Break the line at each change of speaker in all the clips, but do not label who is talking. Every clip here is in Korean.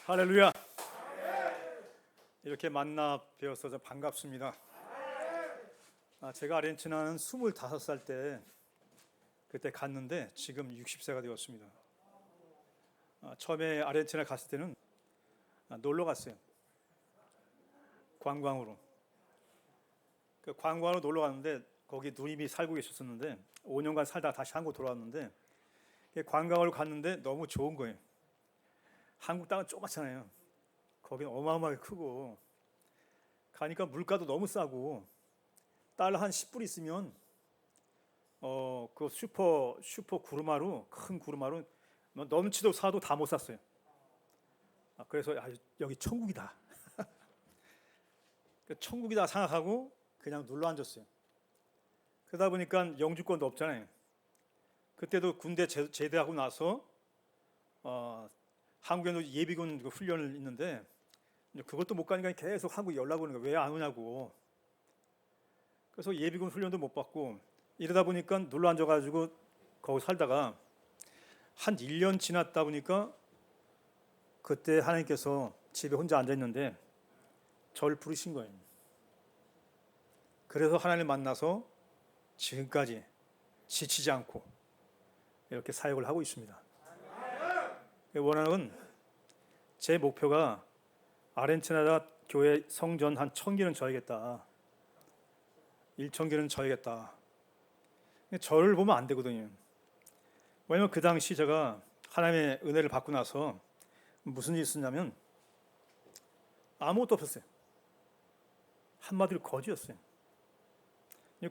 할렐루야. 이렇게 만나 뵈어서 반갑습니다. 제가 아르헨티나는 25살 때 그때 갔는데 지금 60세가 되었습니다. 처음에 아르헨티나 갔을 때는 놀러 갔어요. 관광으로. 그 관광으로 놀러 갔는데 거기 누님이 살고 계셨었는데 5년간 살다가 다시 한국 돌아왔는데 관광을 갔는데 너무 좋은 거예요. 한국 땅은 조그맣잖아요. 거기는 어마어마하게 크고 가니까 물가도 너무 싸고 달러 한 10불 있으면 그 슈퍼 구르마로 큰 구르마로 넘치도 사도 다 못 샀어요. 그래서 여기 천국이다. 천국이다 생각하고 그냥 눌러 앉았어요. 그러다 보니까 영주권도 없잖아요. 그때도 군대 제대하고 나서 한국에도 예비군 훈련을 있는데 그것도 못 가니까 계속 한국 연락 오는 거예요. 왜 안 오냐고. 그래서 예비군 훈련도 못 받고 이러다 보니까 눌러 앉아가지고 거기 살다가 한 1년 지났다 보니까 그때 하나님께서 집에 혼자 앉아 있는데 저를 부르신 거예요. 그래서 하나님을 만나서 지금까지 지치지 않고 이렇게 사역을 하고 있습니다. 원하는 제 목표가 아르헨티나 교회 성전 한 1000개는 져야겠다. 1000개는 져야겠다. 저를 보면 안 되거든요. 왜냐면 그 당시 제가 하나님의 은혜를 받고 나서 무슨 일이 있었냐면 아무것도 없었어요. 한마디로 거지였어요.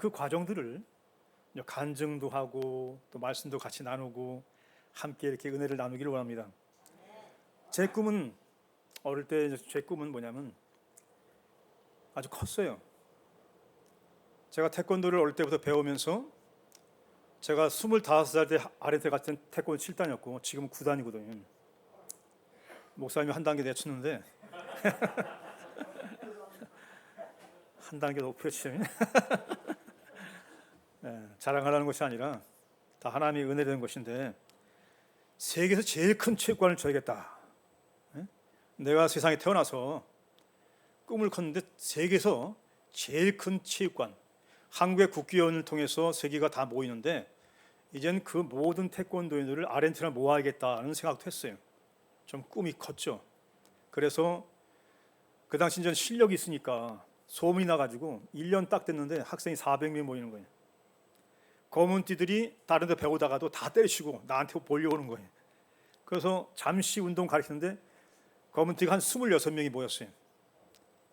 그 과정들을 간증도 하고 또 말씀도 같이 나누고 함께 이렇게 은혜를 나누기를 원합니다. 제 꿈은 어릴 때 제 꿈은 뭐냐면 아주 컸어요. 제가 태권도를 어릴 때부터 배우면서 제가 25살 때 아르헨티나 갔을 때 태권도 7단이었고 지금은 9단이거든요. 목사님이 한 단계 내쳤는데 한 단계 높였죠. 자랑하라는 것이 아니라 다 하나님의 은혜된 것인데 세계에서 제일 큰 체육관을 줘야겠다. 내가 세상에 태어나서 꿈을 꿨는데 세계에서 제일 큰 체육관, 한국의 국기원을 통해서 세계가 다 모이는데 이젠 그 모든 태권도인들을 아르헨티나 모아야겠다는 생각도 했어요. 좀 꿈이 컸죠. 그래서 그 당시 전 실력이 있으니까 소문이 나가지고 1년 딱 됐는데 학생이 400명 모이는 거예요. 검은띠들이 다른 데 배우다가도 다 때리시고 나한테 몰려오는 거예요. 그래서 잠시 운동 가르치는데 검은띠가 한 26명이 모였어요.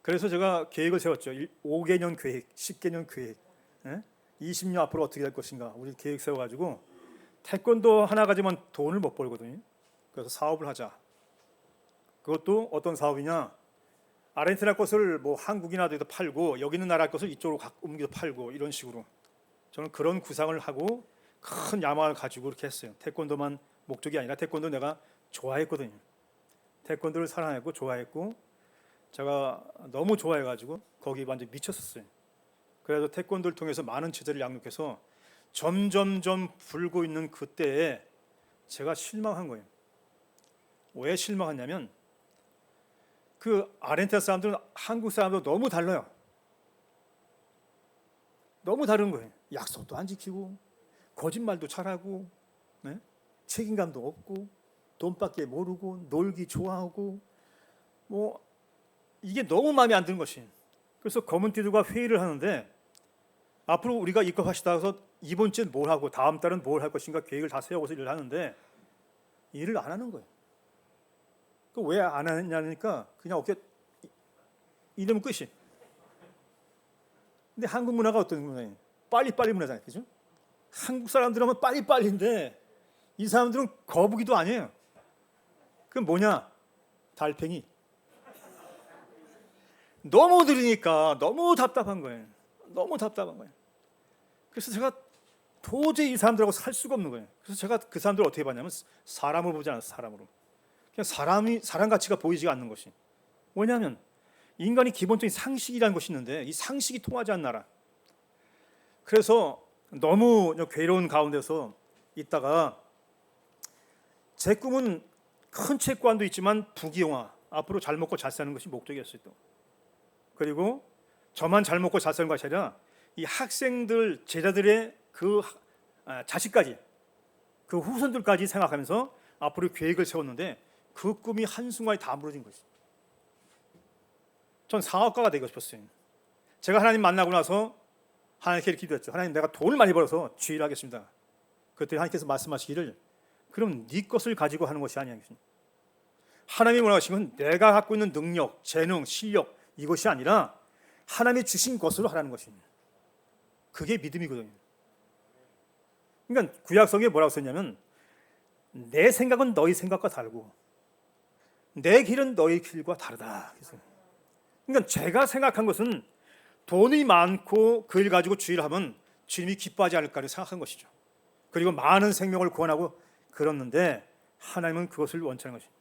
그래서 제가 계획을 세웠죠. 5개년 계획, 10개년 계획, 20년 앞으로 어떻게 될 것인가 우리 계획 세워가지고 태권도 하나 가지면 돈을 못 벌거든요. 그래서 사업을 하자. 그것도 어떤 사업이냐, 아르헨티나 것을 뭐 한국이나 어디도 팔고 여기 있는 나라 것을 이쪽으로 옮겨서 팔고 이런 식으로 저는 그런 구상을 하고 큰 야망을 가지고 그렇게 했어요. 태권도만 목적이 아니라 태권도 내가 좋아했거든요. 태권도를 사랑했고 좋아했고 제가 너무 좋아해가지고 거기 완전 미쳤었어요. 그래서 태권도를 통해서 많은 제자를 양육해서 점점점 불고 있는 그때에 제가 실망한 거예요. 왜 실망했냐면 그 아르헨티나 사람들은 한국 사람도 너무 달라요. 너무 다른 거예요. 약속도 안 지키고 거짓말도 잘하고 책임감도 없고 돈밖에 모르고 놀기 좋아하고 뭐 이게 너무 마음에 안 드는 것이. 그래서 검은띠들과 회의를 하는데 앞으로 우리가 입학하시다 해서 이번 주엔 뭘 하고 다음 달은 뭘 할 것인가 계획을 다 세우고서 일을 하는데 일을 안 하는 거예요. 그 왜 안 하냐니까 그냥 어깨 이러면 끝이. 근데 한국 문화가 어떤 문화예요? 빨리빨리 문화잖아요. 그죠? 한국 사람들은 하면 빨리빨리인데 이 사람들은 거북이도 아니에요. 그럼 뭐냐? 달팽이. 너무 느리니까 너무 답답한 거예요. 너무 답답한 거예요. 그래서 제가 도저히 이 사람들하고 살 수가 없는 거예요. 그래서 제가 그 사람들을 어떻게 봤냐면 사람으로 보지 않았어요. 사람으로. 그냥 사람 가치가 보이지가 않는 것이. 왜냐하면 인간이 기본적인 상식이라는 것이 있는데 이 상식이 통하지 않는 나라. 그래서 너무 괴로운 가운데서 있다가 제 꿈은 큰 채권도 있지만 부귀영화, 앞으로 잘 먹고 잘 사는 것이 목적이었어요. 또 그리고 저만 잘 먹고 잘 사는 것이 아니라 이 학생들, 제자들의 그 자식까지, 그 후손들까지 생각하면서 앞으로 계획을 세웠는데 그 꿈이 한순간에 다 무너진 것이죠. 전 사업가가 되고 싶었어요. 제가 하나님 만나고 나서 하나님께 이렇게 기도했죠. 하나님, 내가 돈을 많이 벌어서 주의를 하겠습니다. 그때 하나님께서 말씀하시기를, 그럼 네 것을 가지고 하는 것이 아니야. 하나님이 원하시면 내가 갖고 있는 능력, 재능, 실력, 이것이 아니라 하나님이 주신 것으로 하라는 것입니다. 그게 믿음이거든요. 그러니까 구약성경에 뭐라고 썼냐면, 내 생각은 너희 생각과 다르고 내 길은 너희 길과 다르다. 그러니까 제가 생각한 것은 돈이 많고 그걸 가지고 주의를 하면 주님이 기뻐하지 않을까 생각한 것이죠. 그리고 많은 생명을 구원하고 그렇는데 하나님은 그것을 원치 않는 것입니다.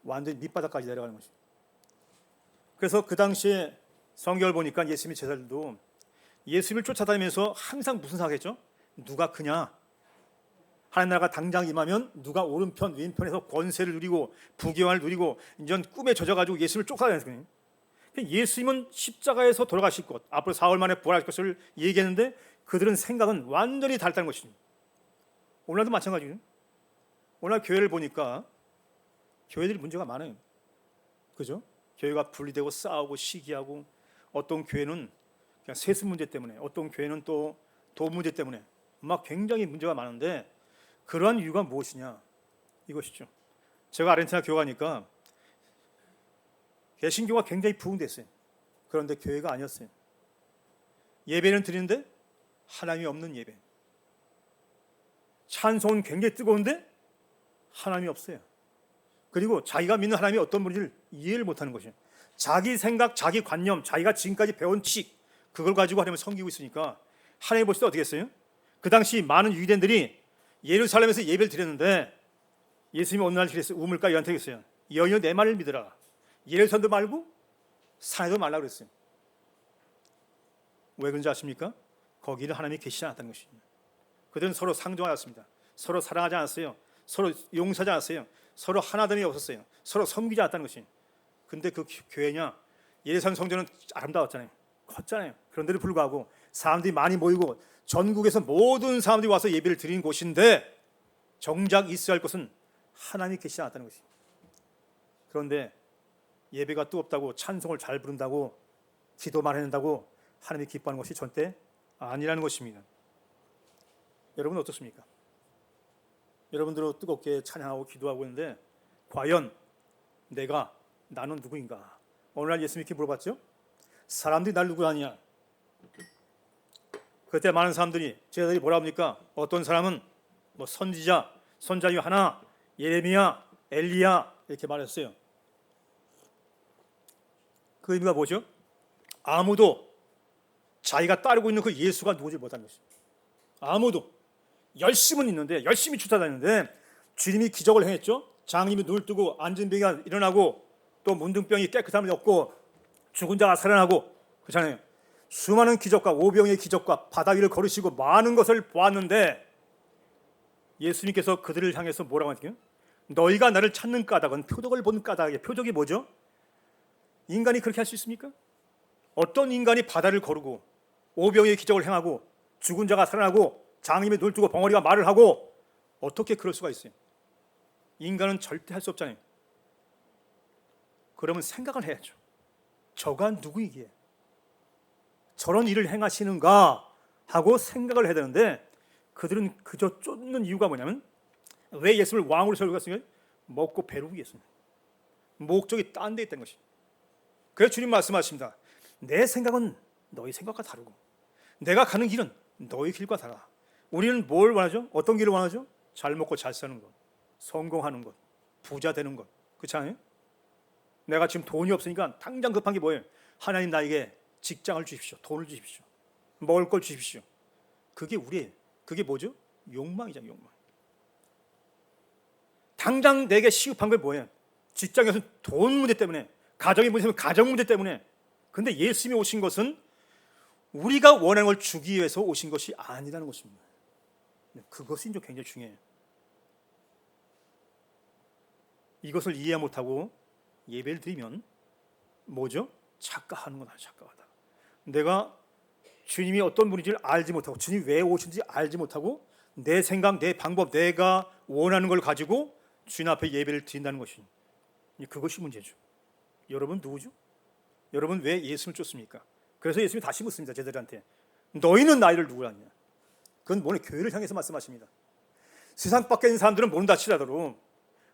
완전히 밑바닥까지 내려가는 것입니다. 그래서 그 당시에 성경을 보니까 예수님의 제자들도 예수님을 쫓아다니면서 항상 무슨 생각했죠? 누가 크냐? 하나님 나라가 당장 임하면 누가 오른편 왼편에서 권세를 누리고 부귀영화를 누리고 이제 꿈에 젖어가지고 예수님을 쫓아다녔거든요. 예수님은 십자가에서 돌아가실 것, 앞으로 4월 만에 부활할 것을 얘기했는데 그들은 생각은 완전히 다르다는 것입니다. 오늘도 마찬가지예요. 오늘 교회를 보니까 교회들이 문제가 많아요. 그죠? 교회가 분리되고 싸우고 시기하고, 어떤 교회는 그냥 세습 문제 때문에, 어떤 교회는 또 돈 문제 때문에 막 굉장히 문제가 많은데, 그러한 이유가 무엇이냐? 이것이죠. 제가 아르헨티나 교회 가니까 개신교가 굉장히 부흥됐어요. 그런데 교회가 아니었어요. 예배는 드리는데 하나님이 없는 예배. 찬송은 굉장히 뜨거운데 하나님이 없어요. 그리고 자기가 믿는 하나님이 어떤 분인지를 이해를 못하는 것이에요. 자기 생각, 자기 관념, 자기가 지금까지 배운 지식, 그걸 가지고 하나님을 섬기고 있으니까 하나님 보실 때 어떻게 했어요? 그 당시 많은 유대인들이 예루살렘에서 예배를 드렸는데 예수님이 어느 날 그랬어요. 우물가 여한테 그랬어요. 여인여 내 말을 믿으라. 예루살렘도 말고 산에도 말라 그랬어요. 왜 그런지 아십니까? 거기를 하나님이 계시지 않았다는 것입니다. 그들은 서로 상종하지 않았습니다. 서로 사랑하지 않았어요. 서로 용서하지 않았어요. 서로 하나됨이 없었어요. 서로 섬기지 않았다는 것입니다. 근데 그 교회냐, 예루살렘 성전은 아름다웠잖아요. 컸잖아요. 그런데도 불구하고 사람들이 많이 모이고 전국에서 모든 사람들이 와서 예배를 드리는 곳인데 정작 있어야 할 것은 하나님이 계시지 않았다는 것입니다. 그런데 예배가 뜨겁다고, 찬송을 잘 부른다고, 기도만 해낸다고 하나님이 기뻐하는 것이 절대 아니라는 것입니다. 여러분 어떻습니까? 여러분들은 뜨겁게 찬양하고 기도하고 있는데 과연 나는 누구인가? 오늘날 예수님께 물어봤죠? 사람들이 날 누구 아니냐? 그때 많은 사람들이, 제자들이 뭐라 합니까? 어떤 사람은 뭐 선지자, 선자 중 하나, 예레미야, 엘리야 이렇게 말했어요. 그 의미가 뭐죠? 아무도 자기가 따르고 있는 그 예수가 누구지 못하는 것입니다. 아무도. 열심은 있는데, 열심히 쫓아다니는데 주님이 기적을 행했죠. 장님이 눈을 뜨고 앉은 병이 일어나고, 또 문둥병이 깨끗함을 얻고, 죽은 자가 살아나고, 그렇잖아요. 수많은 기적과 오병의 기적과 바다 위를 걸으시고 많은 것을 보았는데 예수님께서 그들을 향해서 뭐라고 하시죠? 너희가 나를 찾는 까닭은 표적을 보는 까닭이에요. 표적이 뭐죠? 인간이 그렇게 할 수 있습니까? 어떤 인간이 바다를 거르고 오병의 기적을 행하고 죽은 자가 살아나고 장님이 눈을 뜨고 벙어리가 말을 하고, 어떻게 그럴 수가 있어요? 인간은 절대 할 수 없잖아요. 그러면 생각을 해야죠. 저가 누구이기에 저런 일을 행하시는가 하고 생각을 해야 되는데, 그들은 그저 쫓는 이유가 뭐냐면, 왜 예수를 왕으로 세우고 갔습니까? 먹고 배르기 위해서입니다. 목적이 딴 데 있다는 것입니다. 그래서 주님 말씀하십니다. 내 생각은 너희 생각과 다르고 내가 가는 길은 너희 길과 달라. 우리는 뭘 원하죠? 어떤 길을 원하죠? 잘 먹고 잘 사는 것, 성공하는 것, 부자 되는 것. 그렇지 않아요? 내가 지금 돈이 없으니까 당장 급한 게 뭐예요? 하나님 나에게 직장을 주십시오. 돈을 주십시오. 먹을 걸 주십시오. 그게 우리의, 그게 뭐죠? 욕망이잖아요. 욕망. 당장 내게 시급한 게 뭐예요? 직장에서 돈 문제 때문에, 가정의 문제 때문에, 가정 문제 때문에. 근데 예수님이 오신 것은 우리가 원하는 걸 주기 위해서 오신 것이 아니라는 것입니다. 그것이 이제 굉장히 중요해요. 이것을 이해 못하고 예배를 드리면 뭐죠? 착각하는 거다. 착각하다. 내가 주님이 어떤 분인지를 알지 못하고 주님이 왜 오신지 알지 못하고 내 생각, 내 방법, 내가 원하는 걸 가지고 주님 앞에 예배를 드린다는 것이 그것이 문제죠. 여러분 누구죠? 여러분 왜 예수를 쫓습니까? 그래서 예수님이 다시 묻습니다. 제자들한테 너희는 나를 누구라 하느냐? 그건 오늘 교회를 향해서 말씀하십니다. 세상 밖에 있는 사람들은 모른다 할지라도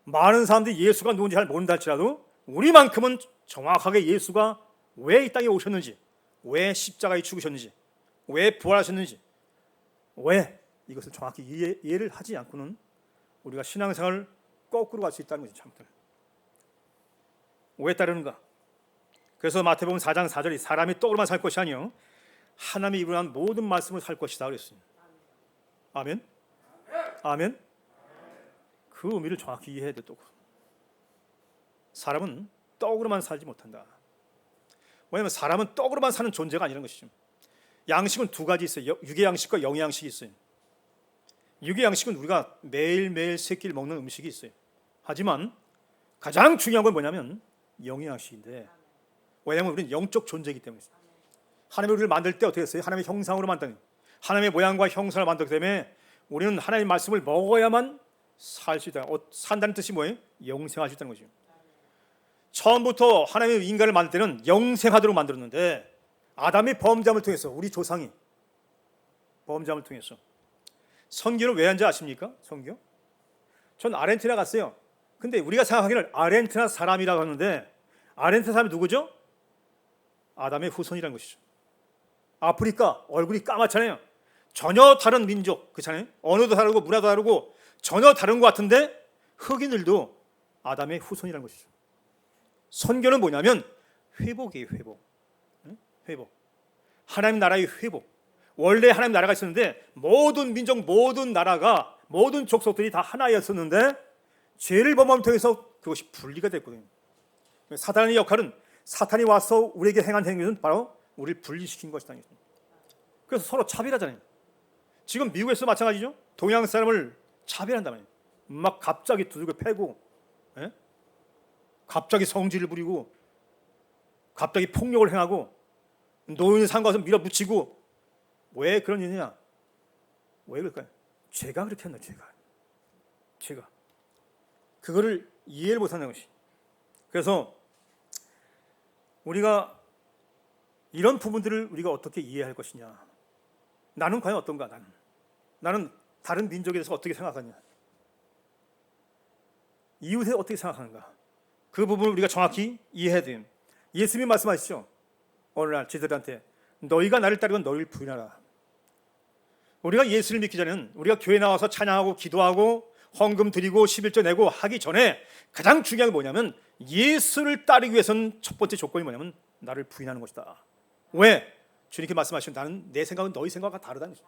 많은 사람들이 예수가 누군지 잘 모른다 할지라도 우리만큼은 정확하게 예수가 왜 이 땅에 오셨는지, 왜 십자가에 죽으셨는지, 왜 부활하셨는지, 왜 이것을 정확히 이해를 하지 않고는 우리가 신앙생활을 거꾸로 갈 수 있다는 것이 참들. 왜 따르는가? 그래서 마태복음 4장 4절이 사람이 떡으로만 살 것이 아니요 하나님의 입으로 한 모든 말씀을 살 것이다 그랬습니다. 아멘. 아멘. 그 의미를 정확히 이해해야 돼. 또 사람은 떡으로만 살지 못한다. 왜냐하면 사람은 떡으로만 사는 존재가 아니라는 것이죠. 양식은 두 가지 있어요. 육의 양식과 영의 양식이 있어요. 육의 양식은 우리가 매일매일 세 끼를 먹는 음식이 있어요. 하지만 가장 중요한 건 뭐냐면 영의 양식인데, 왜냐하면 우리는 영적 존재이기 때문에 하나님이 우리를 만들 때 어떻게 했어요? 하나님의 형상으로 만든, 하나님의 모양과 형상을 만들기 때문에 우리는 하나님의 말씀을 먹어야만 살 수 있다. 산다는 뜻이 뭐예요? 영생할 수 있다는 거죠. 처음부터 하나님의 인간을 만들 때는 영생하도록 만들었는데 아담이 범죄함을 통해서, 우리 조상이 범죄함을 통해서. 선교를 왜 한지 아십니까? 선교? 전 아르헨티나 갔어요. 근데 우리가 생각하기를 아르헨티나 사람이라고 하는데 아르헨티나 사람이 누구죠? 아담의 후손이라는 것이죠. 아프리카 얼굴이 까맣잖아요. 전혀 다른 민족, 그렇잖아요. 언어도 다르고 문화도 다르고 전혀 다른 것 같은데 흑인들도 아담의 후손이라는 것이죠. 선교는 뭐냐면 회복이에요. 회복. 회복. 하나님 나라의 회복. 원래 하나님 나라가 있었는데 모든 민족, 모든 나라가, 모든 족속들이 다 하나였었는데 죄를 범함을 통해서 그것이 분리가 됐거든요. 사탄의 역할은, 사탄이 와서 우리에게 행한 행위는 바로 우리를 분리시킨 것이다. 그래서 서로 차별하잖아요. 지금 미국에서 마찬가지죠. 동양 사람을 차별한단 말이에요. 막 갑자기 두들겨 패고, 갑자기 성질을 부리고, 갑자기 폭력을 행하고, 노인을 상가서 밀어붙이고. 왜 그런 일이냐? 왜 그럴까요? 죄가 그렇게 한다. 죄가 그거를 이해를 못하는 것이. 그래서 우리가 이런 부분들을 우리가 어떻게 이해할 것이냐? 나는 과연 어떤가? 나는 다른 민족에 대해서 어떻게 생각하냐? 이웃에 어떻게 생각하는가? 그 부분을 우리가 정확히 이해해야 돼요. 예수님이 말씀하시죠. 어느 날 제자들한테 너희가 나를 따르면 너희를 부인하라. 우리가 예수를 믿기 전에는, 우리가 교회 나와서 찬양하고 기도하고 헌금 드리고 11조 내고 하기 전에 가장 중요한 게 뭐냐면 예수를 따르기 위해서는 첫 번째 조건이 뭐냐면 나를 부인하는 것이다. 왜? 주님께 말씀하시면 나는, 내 생각은 너희 생각과 다르다는 것이다.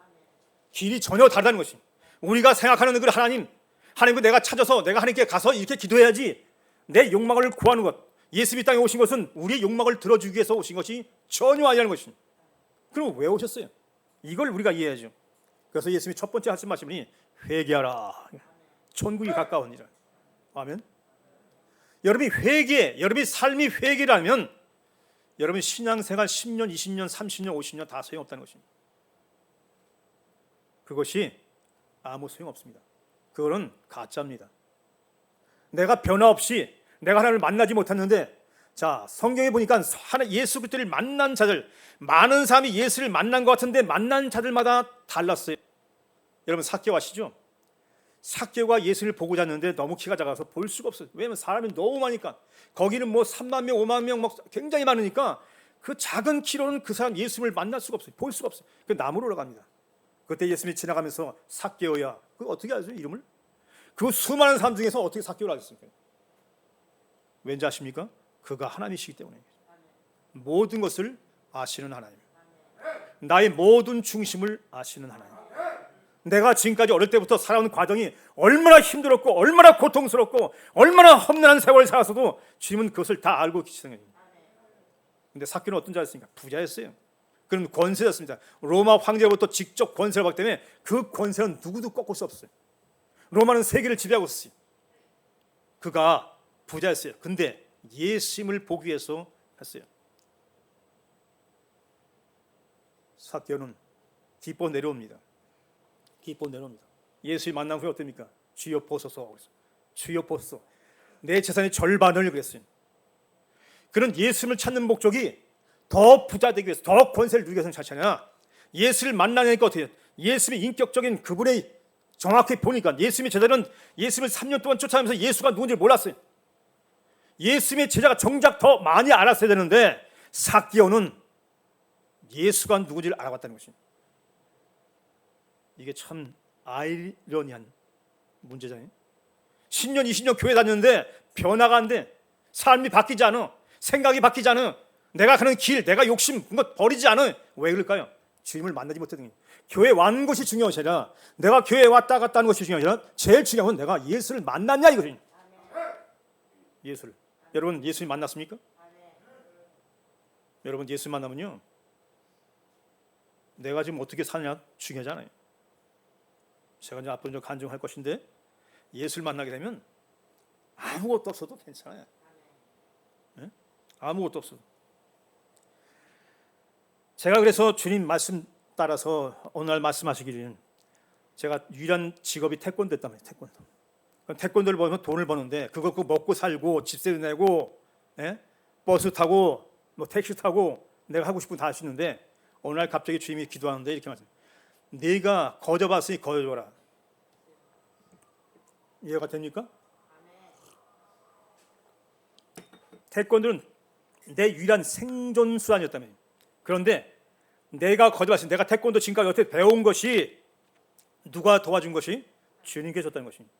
길이 전혀 다르다는 것이. 우리가 생각하는 그 하나님을 내가 찾아서 내가 하나님께 가서 이렇게 기도해야지 내 욕망을 구하는 것, 예수님 땅에 오신 것은 우리의 욕망을 들어주기 위해서 오신 것이 전혀 아니라는 것입니다. 그럼 왜 오셨어요? 이걸 우리가 이해해야죠. 그래서 예수님이 첫 번째 하신 말씀이 회개하라. 천국이 가까우니라. 아멘. 여러분이 회개, 여러분이 삶이 회개라면 여러분 신앙생활 10년, 20년, 30년, 50년 다 소용없다는 것입니다. 그것이 아무 소용없습니다. 그거는 가짜입니다. 내가 변화 없이 내가 하나님을 만나지 못했는데, 자, 성경에 보니까 예수 그리스도를 만난 자들, 많은 사람이 예수를 만난 것 같은데 만난 자들마다 달랐어요. 여러분 삭개오 아시죠? 삭개오가 예수를 보고자 했는데 너무 키가 작아서 볼 수가 없어요. 왜냐하면 사람이 너무 많으니까. 거기는 뭐 3만 명, 5만 명 굉장히 많으니까 그 작은 키로는 그 사람 예수를 만날 수가 없어요. 볼 수가 없어요. 그 나무로 올라갑니다. 그때 예수님이 지나가면서 삭개오야. 그 어떻게 아세요? 이름을? 그 수많은 사람 중에서 어떻게 삭개오를 아셨습니까? 왠지 아십니까? 그가 하나님이시기 때문에. 모든 것을 아시는 하나님. 나의 모든 중심을 아시는 하나님. 내가 지금까지 어릴 때부터 살아온 과정이 얼마나 힘들었고 얼마나 고통스럽고 얼마나 험난한 세월을 살았어도 주님은 그것을 다 알고 계시는 거예요. 근데 삭개오는 어떤 자였습니까? 부자였어요. 그런 권세였습니다. 로마 황제로부터 직접 권세를 받기 때문에 그 권세는 누구도 꺾을 수 없어요. 로마는 세계를 지배하고 있어요. 그가 부자였어요. 근데 예수님을 보기 위해서 했어요. 삭개오는 기뻐 내려옵니다. 기뻐 내려옵니다. 예수님 만난 후에 어떻습니까? 주여 보소서. 주여 보소서. 내 재산의 절반을 그랬어요. 그런 예수님을 찾는 목적이 더 부자 되기 위해서, 더 권세를 누리기 위해서는 자체냐, 예수를 만나니까 어떻게 해요? 예수님의 인격적인 그분의 정확히 보니까 예수님의 제자들은 예수님을 3년 동안 쫓아가면서 예수가 누군지 몰랐어요. 예수님의 제자가 정작 더 많이 알았어야 되는데 삭개오는 예수가 누군지를 알아봤다는 것입니다. 이게 참 아이러니한 문제잖아요. 10년, 20년 교회 다녔는데 변화가 안 돼. 삶이 바뀌지 않아. 생각이 바뀌지 않아. 내가 가는 길, 내가 욕심 그런 거 버리지 않아. 왜 그럴까요? 주님을 만나지 못했던 거예요. 교회 왔는 것이 중요한 것이 아니라, 내가 교회에 왔다 갔다 하는 것이 중요한 것이 아니라, 제일 중요한 건 내가 예수를 만났냐 이거죠. 예수를. 여러분 예수님 만났습니까? 여러분 예수 만나면요, 내가 지금 어떻게 사냐 중요하지 않아요. 제가 이제 앞으로 좀 간증할 것인데, 예수를 만나게 되면 아무것도 없어도 괜찮아요. 네? 아무것도 없어도. 제가 그래서 주님 말씀 따라서 어느 날 말씀하시기를, 제가 유일한 직업이 태권도였단 말이에요. 태권도. 태권도를 보면 돈을 버는데 그거 먹고 살고 집세도 내고, 예? 버스 타고 뭐 택시 타고 내가 하고 싶은 거 다 할 수 있는데, 어느 날 갑자기 주님이 기도하는데 이렇게 말씀해요. 네가 거저봤으니 거저줘라. 이해가 됩니까? 태권도는 내 유일한 생존 수단이었다면, 그런데 내가 거저봤으니, 내가 태권도 지금까지 어떻게 배운 것이 누가 도와준 것이? 주님께 줬다는 것입니다.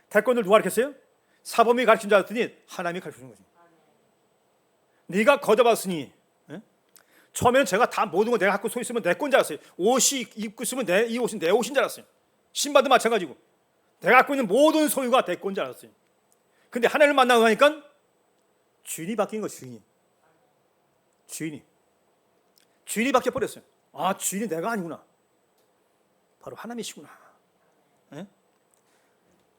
태권도를 누가 가르쳤어요? 사범이 가르친 줄 알았더니 하나님이 가르쳐준 거지. 네가 거저봤으니, 예? 처음에는 제가 다 모든 거 내가 갖고 서 있으면 내 건 줄 알았어요. 옷이 입고 있으면 이 옷이 내 옷인 줄 알았어요. 신발도 마찬가지고 내가 갖고 있는 모든 소유가 내 건 줄 알았어요. 근데 하나님을 만나고 나니까 주인이 바뀐 거예요. 주인이 바뀌어 버렸어요. 아, 주인이 내가 아니구나. 바로 하나님이시구나. 예?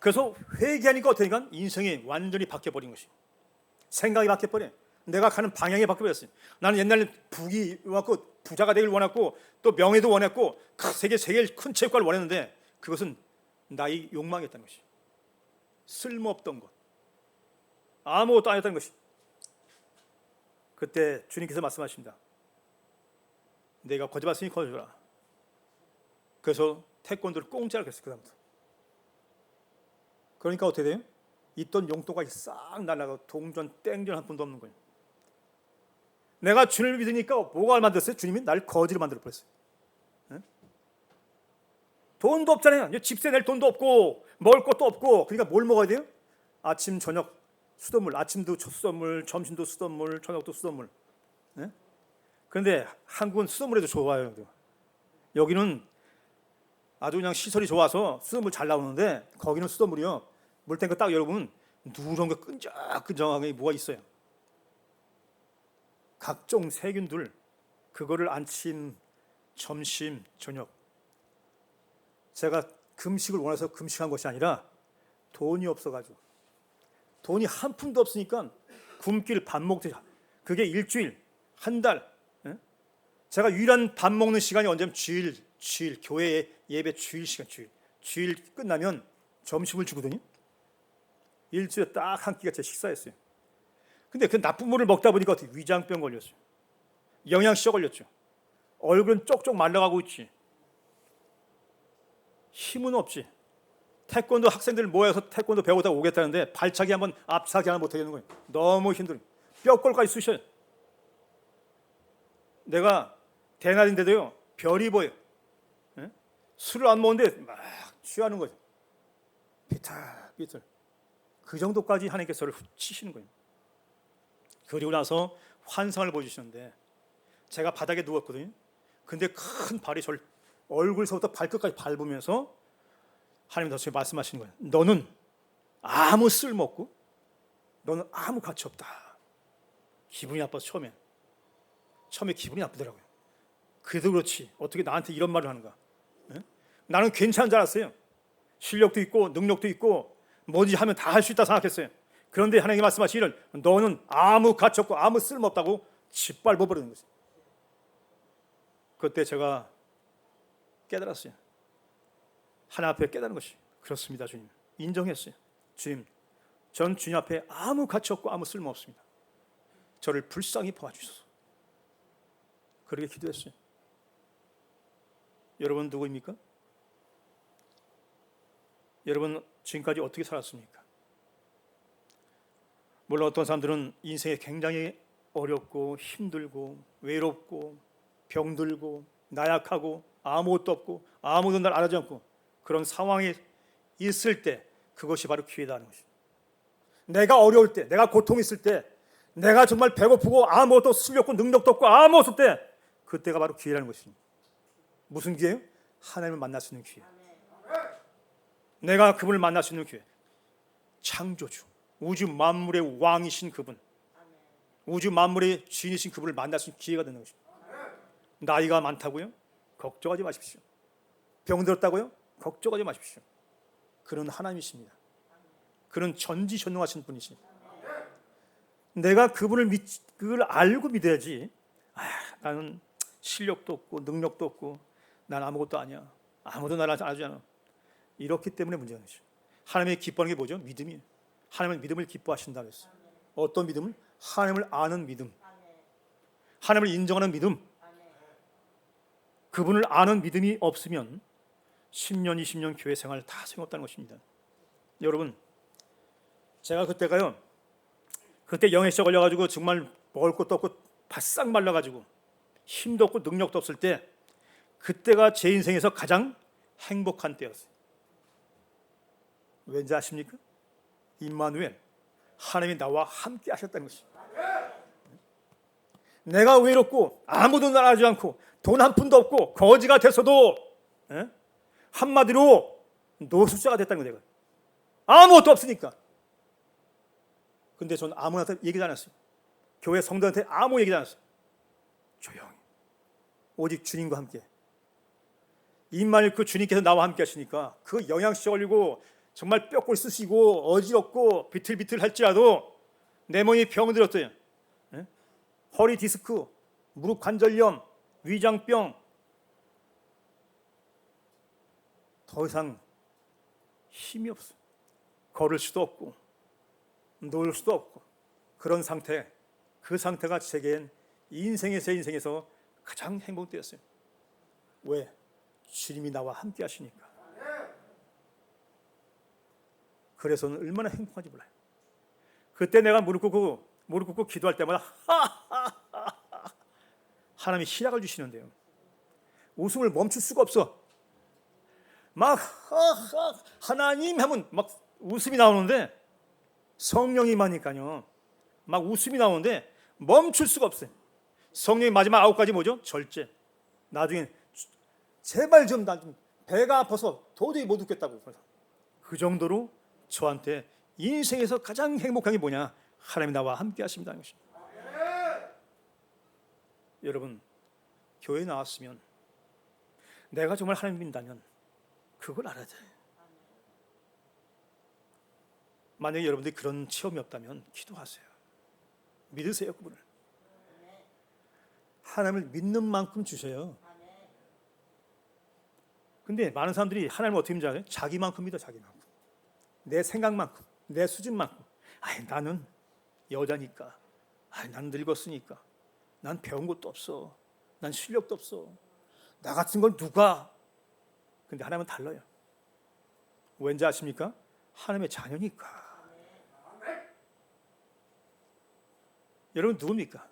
그래서 회개하니까 어떠니까 인생이 완전히 바뀌어 버린 것이, 생각이 바뀌어 버려. 내가 가는 방향이 바뀌어 버렸어요. 나는 옛날에 부귀 왔고 부자가 되길 원했고 또 명예도 원했고 세계 제일 큰 체육관을 원했는데, 그것은 나의 욕망이었다는 것이, 쓸모없던 것, 아무것도 아니었다는 것이. 그때 주님께서 말씀하십니다. 내가 거저봤으니 거저줘라. 그래서 태권도를 공짜로 했어요. 그 다음부터. 그러니까 어떻게 돼요? 있던 용돈가 싹 날아가고 동전 땡전 한 푼도 없는 거예요. 내가 주님을 믿으니까 뭐가 만들었어요? 주님이 날 거지로 만들어 버렸어요. 네? 돈도 없잖아요. 집세 낼 돈도 없고 먹을 것도 없고. 그러니까 뭘 먹어야 돼요? 아침 저녁 수돗물. 아침도 수돗물, 점심도 수돗물, 저녁도 수돗물. 네? 그런데 한국은 수돗물에도 좋아요. 여기는 아주 그냥 시설이 좋아서 수돗물 잘 나오는데, 거기는 수돗물이요, 물탱크 딱 열어보면 누런 거 끈적끈적하게 뭐가 있어요. 각종 세균들, 그거를 아침, 점심, 저녁. 제가 금식을 원해서 금식한 것이 아니라 돈이 없어가지고, 돈이 한 푼도 없으니까 굶길 밥 먹듯이, 그게 일주일, 한 달. 예? 제가 유일한 밥 먹는 시간이 언제면 주일, 교회 예배 주일 시간, 주일 끝나면 점심을 주거든요. 일주일에 딱 한 끼가 제 식사였어요. 근데 그 나쁜 물을 먹다 보니까 어떻게 위장병 걸렸어요. 영양실조 걸렸죠. 얼굴은 쪽쪽 말라가고 있지. 힘은 없지. 태권도 학생들 모여서 태권도 배우다 오겠다는데 발차기 한번, 앞차기 하나 못 하겠는 거예요. 너무 힘들어요. 뼈골까지 쑤셔요. 내가 대낮인데도요, 별이 보여요. 예? 술을 안 먹는데 막 취하는 거죠. 비틀비틀. 그 정도까지 하나님께서 저를 치시는 거예요. 그리고 나서 환상을 보여주시는데, 제가 바닥에 누웠거든요. 근데 큰 발이 저를 얼굴서부터 발끝까지 밟으면서 하나님 다시 말씀하시는 거예요. 너는 아무 쓸모없고 너는 아무 가치 없다. 기분이 나빠서 처음에 기분이 나쁘더라고요. 그래도 그렇지 어떻게 나한테 이런 말을 하는가. 예? 나는 괜찮은 줄 알았어요. 실력도 있고 능력도 있고 뭐지 하면 다 할 수 있다 생각했어요. 그런데 하나님이 말씀하시기를 너는 아무 가치 없고 아무 쓸모없다고 짓밟아 버리는 거죠. 그때 제가 깨달았어요. 하나님 앞에 깨달은 것이 그렇습니다. 주님, 인정했어요. 주님, 전 주님 앞에 아무 가치 없고 아무 쓸모 없습니다. 저를 불쌍히 봐주소서. 그렇게 기도했어요. 여러분 누구입니까? 여러분 지금까지 어떻게 살았습니까? 물론 어떤 사람들은 인생이 굉장히 어렵고 힘들고 외롭고 병들고 나약하고 아무것도 없고 아무도 날 알아주지 않고 그런 상황에 있을 때 그것이 바로 기회다 하는 것입니다. 내가 어려울 때, 내가 고통이 있을 때, 내가 정말 배고프고 아무것도 실력도 능력도 없고 아무것도 없을 때 그때가 바로 기회라는 것입니다. 무슨 기회예요? 하나님을 만날 수 있는 기회. 내가 그분을 만날 수 있는 기회. 창조주, 우주 만물의 왕이신 그분, 우주 만물의 주인이신 그분을 만날 수 있는 기회가 되는 것입니다. 나이가 많다고요? 걱정하지 마십시오. 병들었다고요? 걱정하지 마십시오. 그는 하나님이십니다. 그는 전지전능하신 분이십니다. 내가 그걸 알고 믿어야지. 나는 실력도 없고 능력도 없고 난 아무것도 아니야. 아무도 나를 알아주지 않아. 이렇기 때문에 문제가 되죠. 하나님이 기뻐하는 게 뭐죠? 믿음이에요. 하나님은 믿음을 기뻐하신다고 했어요. 어떤 믿음을? 하나님을 아는 믿음, 하나님을 인정하는 믿음. 그분을 아는 믿음이 없으면 10년, 20년 교회 생활 다 소용없다는 것입니다. 여러분, 제가 그때 영에 걸려가지고 정말 먹을 것도 없고 바싹 말라가지고 힘도 없고 능력도 없을 때 그때가 제 인생에서 가장 행복한 때였어요. 왠지 아십니까? 임마누엘, 하나님이 나와 함께 하셨다는 것입니다. 내가 외롭고 아무도 날 알아주지 않고 돈 한 푼도 없고 거지가 됐어도 한마디로 노숙자가 됐다는 거예요. 아무것도 없으니까. 근데 저는 아무한테 얘기도 안 했어요. 교회 성도한테 아무 얘기도 안 했어요. 조용히 오직 주님과 함께. 임마누엘 그 주님께서 나와 함께 하시니까 그 영양시 걸리고 정말 뼈골 쑤시고 어지럽고 비틀비틀 할지라도 내 몸이 병들었어요. 허리 디스크, 무릎 관절염, 위장병, 더 이상 힘이 없어. 걸을 수도 없고 놓을 수도 없고 그런 상태, 그 상태가 제겐 인생에서 가장 행복되었어요. 왜? 주님이 나와 함께 하시니까. 그래서는 얼마나 행복한지 몰라요. 그때 내가 무릎 꿇고 기도할 때마다 하나님이 희락을 주시는데요. 웃음을 멈출 수가 없어. 막 하나님 하면 막 웃음이 나오는데 성령이 임하니까요. 막 웃음이 나오는데 멈출 수가 없어요. 성령이 마지막 9가지 뭐죠? 절제. 나중에 제발 좀 나 좀 배가 아파서 도저히 못 웃겠다고. 그 정도로 저한테 인생에서 가장 행복한 게 뭐냐? 하나님이 나와 함께 하십니다. 여러분, 교회에 나왔으면 내가 정말 하나님 믿는다면 그걸 알아야 돼요. 만약에 여러분들이 그런 체험이 없다면 기도하세요. 믿으세요, 그분을. 하나님을 믿는 만큼 주세요. 근데 많은 사람들이 하나님을 어떻게 믿는지 알아요? 자기만큼 믿어, 자기만큼. 내 생각만큼, 내 수준만큼. 나는 여자니까, 난 늙었으니까, 난 배운 것도 없어, 난 실력도 없어, 나 같은 걸 누가. 근데 하나님은 달라요. 왠지 아십니까? 하나님의 자녀니까. 여러분 누굽니까?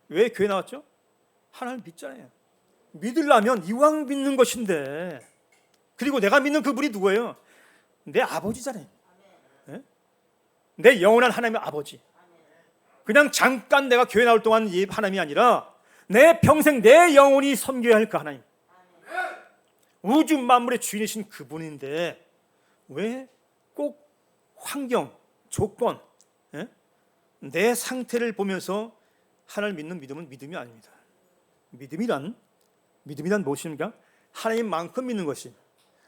왜 교회 나왔죠? 하나님 믿잖아요. 믿으려면 이왕 믿는 것인데, 그리고 내가 믿는 그분이 누구예요? 내 아버지잖아요. 네? 내 영원한 하나님의 아버지. 그냥 잠깐 내가 교회 나올 동안 이 하나님이 아니라 내 평생 내 영혼이 섬겨야 할 그 하나님. 우주 만물의 주인이신 그분인데 왜 꼭 환경, 조건, 내 상태를 보면서 하나님을 믿는 믿음은 믿음이 아닙니다. 믿음이란 무엇입니까? 하나님만큼 믿는 것이.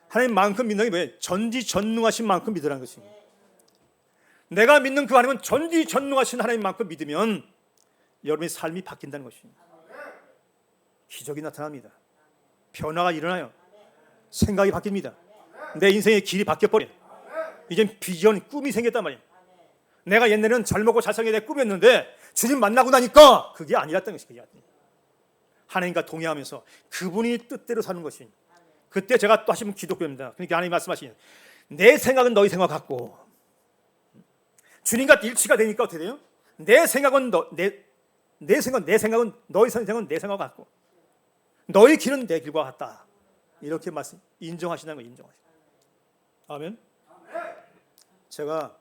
하나님만큼 믿는 게 뭐예요? 전지전능하신 만큼 믿으라는 것입니다. 내가 믿는 그 하나님은 전지전능하신 하나님만큼 믿으면 여러분의 삶이 바뀐다는 것입니다. 기적이 나타납니다. 변화가 일어나요. 생각이 바뀝니다. 내 인생의 길이 바뀌어버려요. 이젠 비전, 꿈이 생겼단 말이에요. 내가 옛날에는 잘 먹고 잘 사는 게 내 꿈이었는데 주님 만나고 나니까 그게 아니었다는 것이에요. 하나님과 동행하면서 그분이 뜻대로 사는 것이. 그때 제가 또 하시면 기독교입니다. 그러니까 하나님 말씀하시는 내 생각은 너희 생각 같고 주님과 일치가 되니까 어떻게 돼요? 내 생각은 내 생각은 너희 생각은 내 생각 같고 너희 길은 내 길과 같다. 이렇게 말씀 인정하시는 거예요. 인정하시는. 아멘. 제가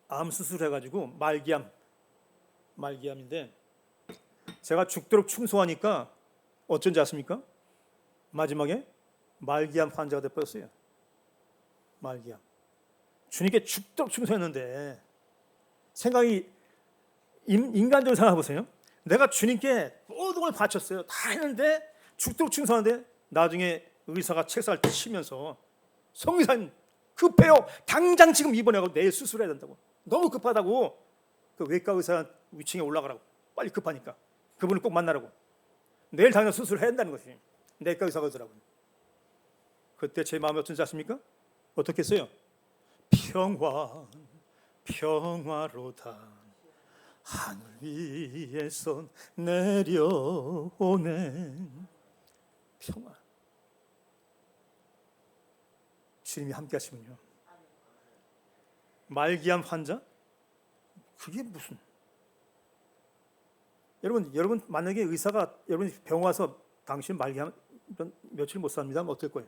암 수술해가지고 말기암인데 제가 죽도록 충성하니까 어쩐지 아십니까? 마지막에 말기암 환자가 되어버렸어요. 말기암. 주님께 죽도록 충성했는데 생각이 인간적으로 생각해보세요. 내가 주님께 모든 걸 바쳤어요. 다 했는데 죽도록 충성하는데 나중에 의사가 책상을 치면서 성의사님 급해요. 당장 지금 입원하고 내일 수술해야 된다고. 너무 급하다고. 그 외과 의사 위층에 올라가라고. 빨리 급하니까. 그분을 꼭 만나라고. 내일 당장 수술해야 한다는 것이 내과 의사가 그러더라고요. 그때 제 마음이 어쩐지 아십니까? 어떻게 했어요? 평화로다 하늘 위에서 내려오는 평화. 주님이 함께 하시면요. 말기암 환자? 그게 무슨? 여러분 만약에 의사가 여러분 병원 와서 당신 말기암 며칠 못 삽니다 하면 어떨 거예요?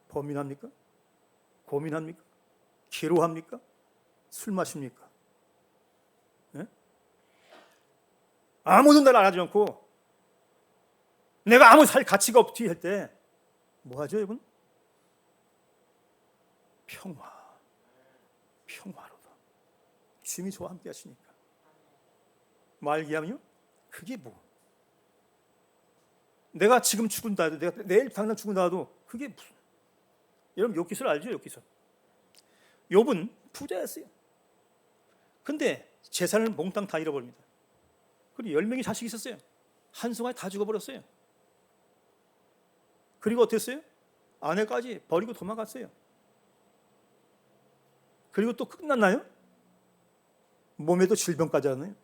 범민합니까? 고민합니까? 기로합니까? 술 마십니까? 네? 아무도 날 알아주지 않고 내가 아무 살 가치가 없지 할 때 뭐 하죠, 여러분? 평화로다. 주님이 저와 함께 하시니까. 말기암이요? 그게 뭐? 내가 지금 죽은다 해도 내가 내일 당장 죽은다 해도 그게 무슨? 여러분 욥기서를 알죠? 욥은 부자였어요. 근데 재산을 몽땅 다 잃어버립니다. 그리고 10명이 자식이 있었어요. 한순간에 다 죽어버렸어요. 그리고 어떻게 했어요? 아내까지 버리고 도망갔어요. 그리고 또 끝났나요? 몸에도 질병까지 하네요.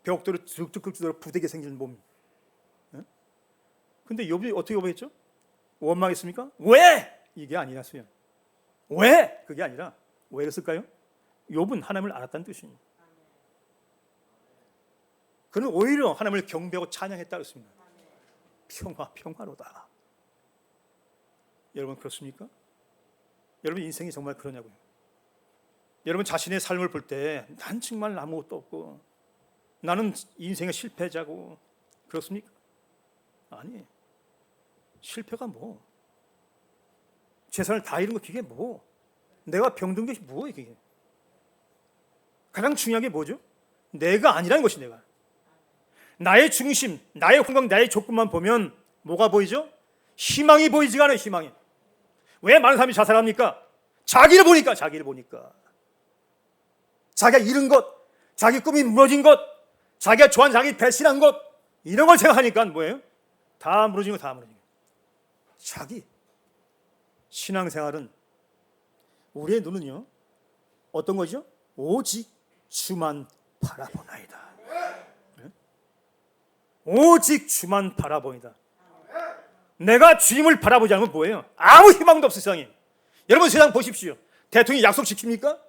벽돌을 쭉 긁도록 부대게 생긴 몸. 근데 욥이 어떻게 고백했죠? 원망했습니까? 왜? 이게 아니었어요. 왜? 그게 아니라 왜 그랬을까요? 욥은 하나님을 알았다는 뜻입니다. 그는 오히려 하나님을 경배하고 찬양했다 그랬습니다. 평화로다. 여러분 그렇습니까? 여러분 인생이 정말 그러냐고요? 여러분 자신의 삶을 볼 때 난 정말 아무것도 없고 나는 인생의 실패자고 그렇습니까? 아니, 실패가 뭐? 재산을 다 잃은 거 그게 뭐? 내가 병든 것이 뭐예요 그게? 가장 중요한 게 뭐죠? 내가 아니라는 것이 내가. 나의 중심, 나의 건강, 나의 조건만 보면 뭐가 보이죠? 희망이 보이지가 않아요. 희망이. 왜 많은 사람이 자살합니까? 자기를 보니까. 자기가 잃은 것, 자기 꿈이 무너진 것, 자기가 좋아하는 자기 배신한 것, 이런 걸 생각하니까 뭐예요? 다 무너진 거. 자기. 신앙생활은 우리의 눈은요 어떤 거죠? 오직 주만 바라보나이다. 오직 주만 바라보이다. 내가 주님을 바라보지 않으면 뭐예요? 아무 희망도 없어 세상에. 여러분 세상 보십시오. 대통령이 약속 지킵니까?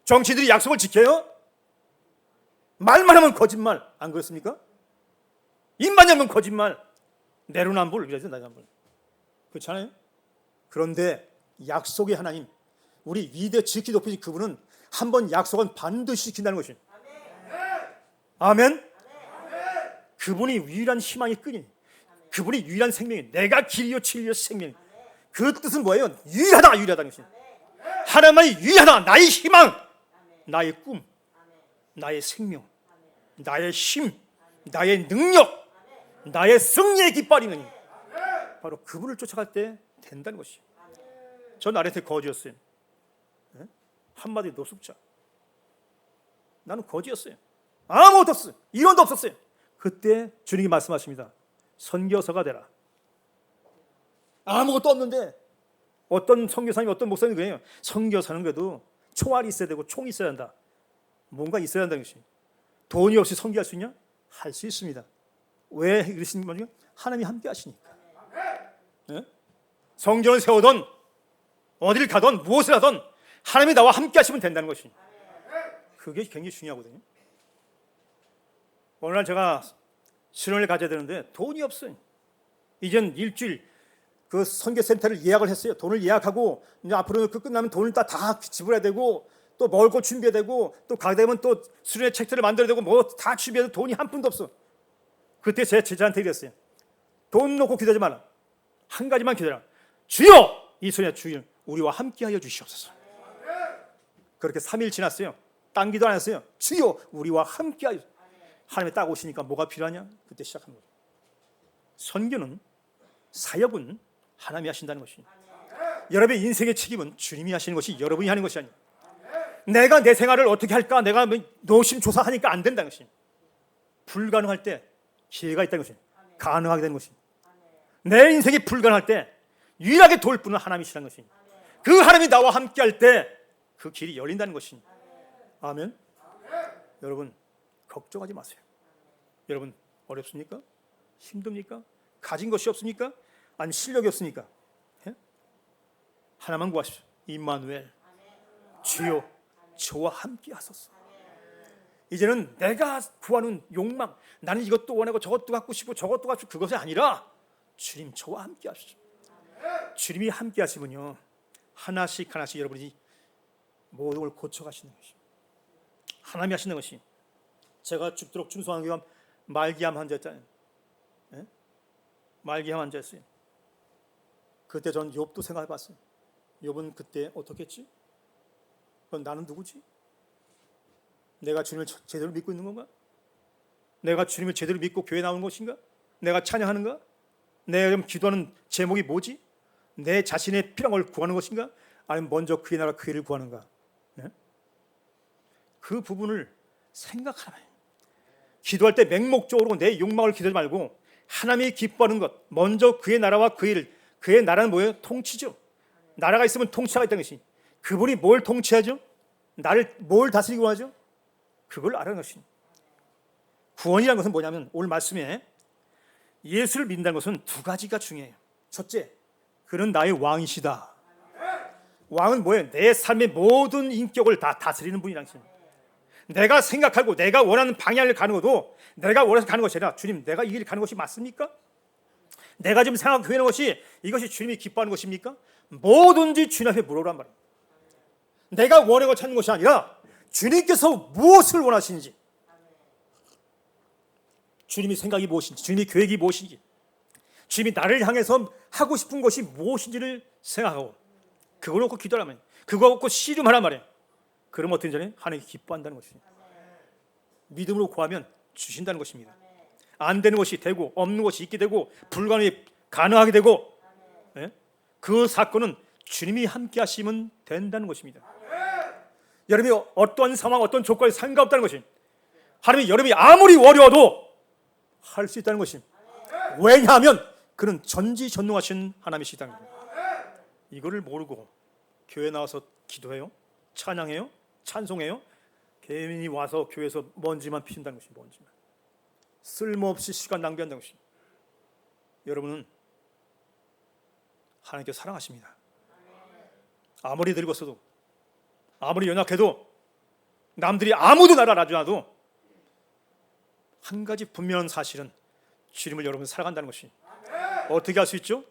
정치들이 약속을 지켜요? 말만 하면 거짓말. 안 그렇습니까? 입만 열면 거짓말. 내로남불 이러죠. 내로남불. 그렇잖아요? 그런데 약속의 하나님, 우리 위대 지키 높이신 그분은 한번 약속은 반드시 지킨다는 것입니다. 아멘. 그분이 유일한 희망이 끈이, 그분이 유일한 생명이, 내가 길이요 진리요 생명. 그 뜻은 뭐예요? 유일하다는 것입니다. 하나님만이 유일하다. 나의 희망, 나의 꿈, 나의 생명, 나의 힘, 나의 능력, 나의 승리의 깃발이니 바로 그분을 쫓아갈 때 된다는 것이에요. 전 아르헨티나 거주였어요. 한마디 노숙자. 나는 거지였어요. 아무것도 없어요. 이론도 없었어요. 그때 주님이 말씀하십니다. 선교사가 되라. 아무것도 없는데 어떤 선교사님, 어떤 목사님이 그래요. 선교사는 그래도 총알이 있어야 되고 총이 있어야 한다. 뭔가 있어야 한다는 것이. 돈이 없이 선교할 수 있냐? 할 수 있습니다. 왜 그러시는 거죠? 하나님이 함께 하시니까. 네? 성전을 세우던 어디를 가던 무엇을 하던 하나님이 나와 함께 하시면 된다는 것이. 그게 굉장히 중요하거든요. 어느 날 제가 신혼을 가져야 되는데 돈이 없어요. 이젠 일주일 그 선교센터를 예약을 했어요. 돈을 예약하고 이제 앞으로 그 끝나면 돈을 다 지불해야 되고 또 먹을 거 준비해야 되고 또 가게 되면 또 수련회 책들을 만들어야 되고 뭐 다 준비해도 돈이 한 푼도 없어. 그때 제 제자한테 이랬어요. 돈 놓고 기도하지 마라. 한 가지만 기도하라. 주여! 이 소리야 주여 우리와 함께하여 주시옵소서. 그렇게 3일 지났어요. 딴 기도 안 했어요. 주여 우리와 함께하여. 하나님이 딱 오시니까 뭐가 필요하냐? 그때 시작한 거예요. 선교는 사역은 하나님이 하신다는 것이. 여러분의 인생의 책임은 주님이 하시는 것이 여러분이 하는 것이 아니에요. 내가 내 생활을 어떻게 할까? 내가 노심초사하니까 안 된다는 것이. 불가능할 때 기회가 있다는 것이. 가능하게 되는 것이. 내 인생이 불가능할 때 유일하게 도울 분은 하나님이시라는 것이. 그 하나님이 나와 함께할 때 그 길이 열린다는 것이. 아멘. 여러분 걱정하지 마세요. 여러분 어렵습니까? 힘듭니까? 가진 것이 없습니까? 아니 실력이 없습니까? 예? 하나만 구하십시오. 임마누엘 주여 저와 함께 하소서. 이제는 내가 구하는 욕망, 나는 이것도 원하고 저것도 갖고 싶고 저것도 갖고 싶고 그것이 아니라 주님 저와 함께 하십시오. 주님이 함께 하시면요 하나씩 하나씩 여러분이 모든 걸 고쳐가시는 것이 하나님이 하시는 것이. 제가 죽도록 중소한 교감 말기암 환자였잖아요. 예? 말기암 환자였어요. 그때 전 욥도 생각해봤어요. 욥은 그때 어떻게 했지? 그럼 나는 누구지? 내가 주님을 제대로 믿고 있는 건가? 내가 주님을 제대로 믿고 교회 나오는 것인가? 내가 찬양하는가? 내가 기도하는 제목이 뭐지? 내 자신의 필요한 걸 구하는 것인가? 아니면 먼저 그의 나라 그 일을 구하는가? 네? 그 부분을 생각하라. 기도할 때 맹목적으로 내 욕망을 기도하지 말고 하나님이 기뻐하는 것, 먼저 그의 나라와 그 일을. 그의 나라는 뭐예요? 통치죠. 나라가 있으면 통치가 있다는 것이. 그분이 뭘 통치하죠? 나를 뭘 다스리고 하죠? 그걸 알아는 것이. 구원이라는 것은 뭐냐면 오늘 말씀에 예수를 믿는다는 것은 두 가지가 중요해요. 첫째, 그는 나의 왕이시다. 왕은 뭐예요? 내 삶의 모든 인격을 다 다스리는 분이라는 것입니다. 내가 생각하고 내가 원하는 방향을 가는 것도 내가 원해서 가는 것이 아니라 주님 내가 이 길 가는 것이 맞습니까? 내가 지금 생각하고 교회하는 것이 이것이 주님이 기뻐하는 것입니까? 뭐든지 주님 앞에 물어보란 말이에요. 내가 원하고 찾는 것이 아니라 주님께서 무엇을 원하시는지, 주님이 생각이 무엇인지, 주님이 계획이 무엇인지, 주님이 나를 향해서 하고 싶은 것이 무엇인지를 생각하고 그거 놓고 기도하란 말이에요. 그거 놓고 씨름하란 말이에요. 그러면 어떤 전에 하나님이 기뻐한다는 것입니다. 믿음으로 구하면 주신다는 것입니다. 안 되는 것이 되고 없는 것이 있게 되고 불가능이 가능하게 되고 예? 그 사건은 주님이 함께 하시면 된다는 것입니다. 여러분이 어떤 상황 어떤 조건에 상관없다는 것이 하나님이 여러분이 아무리 어려워도 할 수 있다는 것이. 왜냐하면 그는 전지전능하신 하나님이시다는 거예요. 이거를 모르고 교회 나와서 기도해요? 찬양해요? 찬송해요? 개인이 와서 교회에서 먼지만 피운다는 것이 먼지만. 쓸모없이 시간 낭비한다는 것이. 여러분은 하나님께 사랑하십니다. 아무리 늙었어도 아무리 연약해도 남들이 아무도 나를 알아주지 않아도 한 가지 분명한 사실은 주님을 여러분 사랑한다는 것이. 어떻게 할 수 있죠?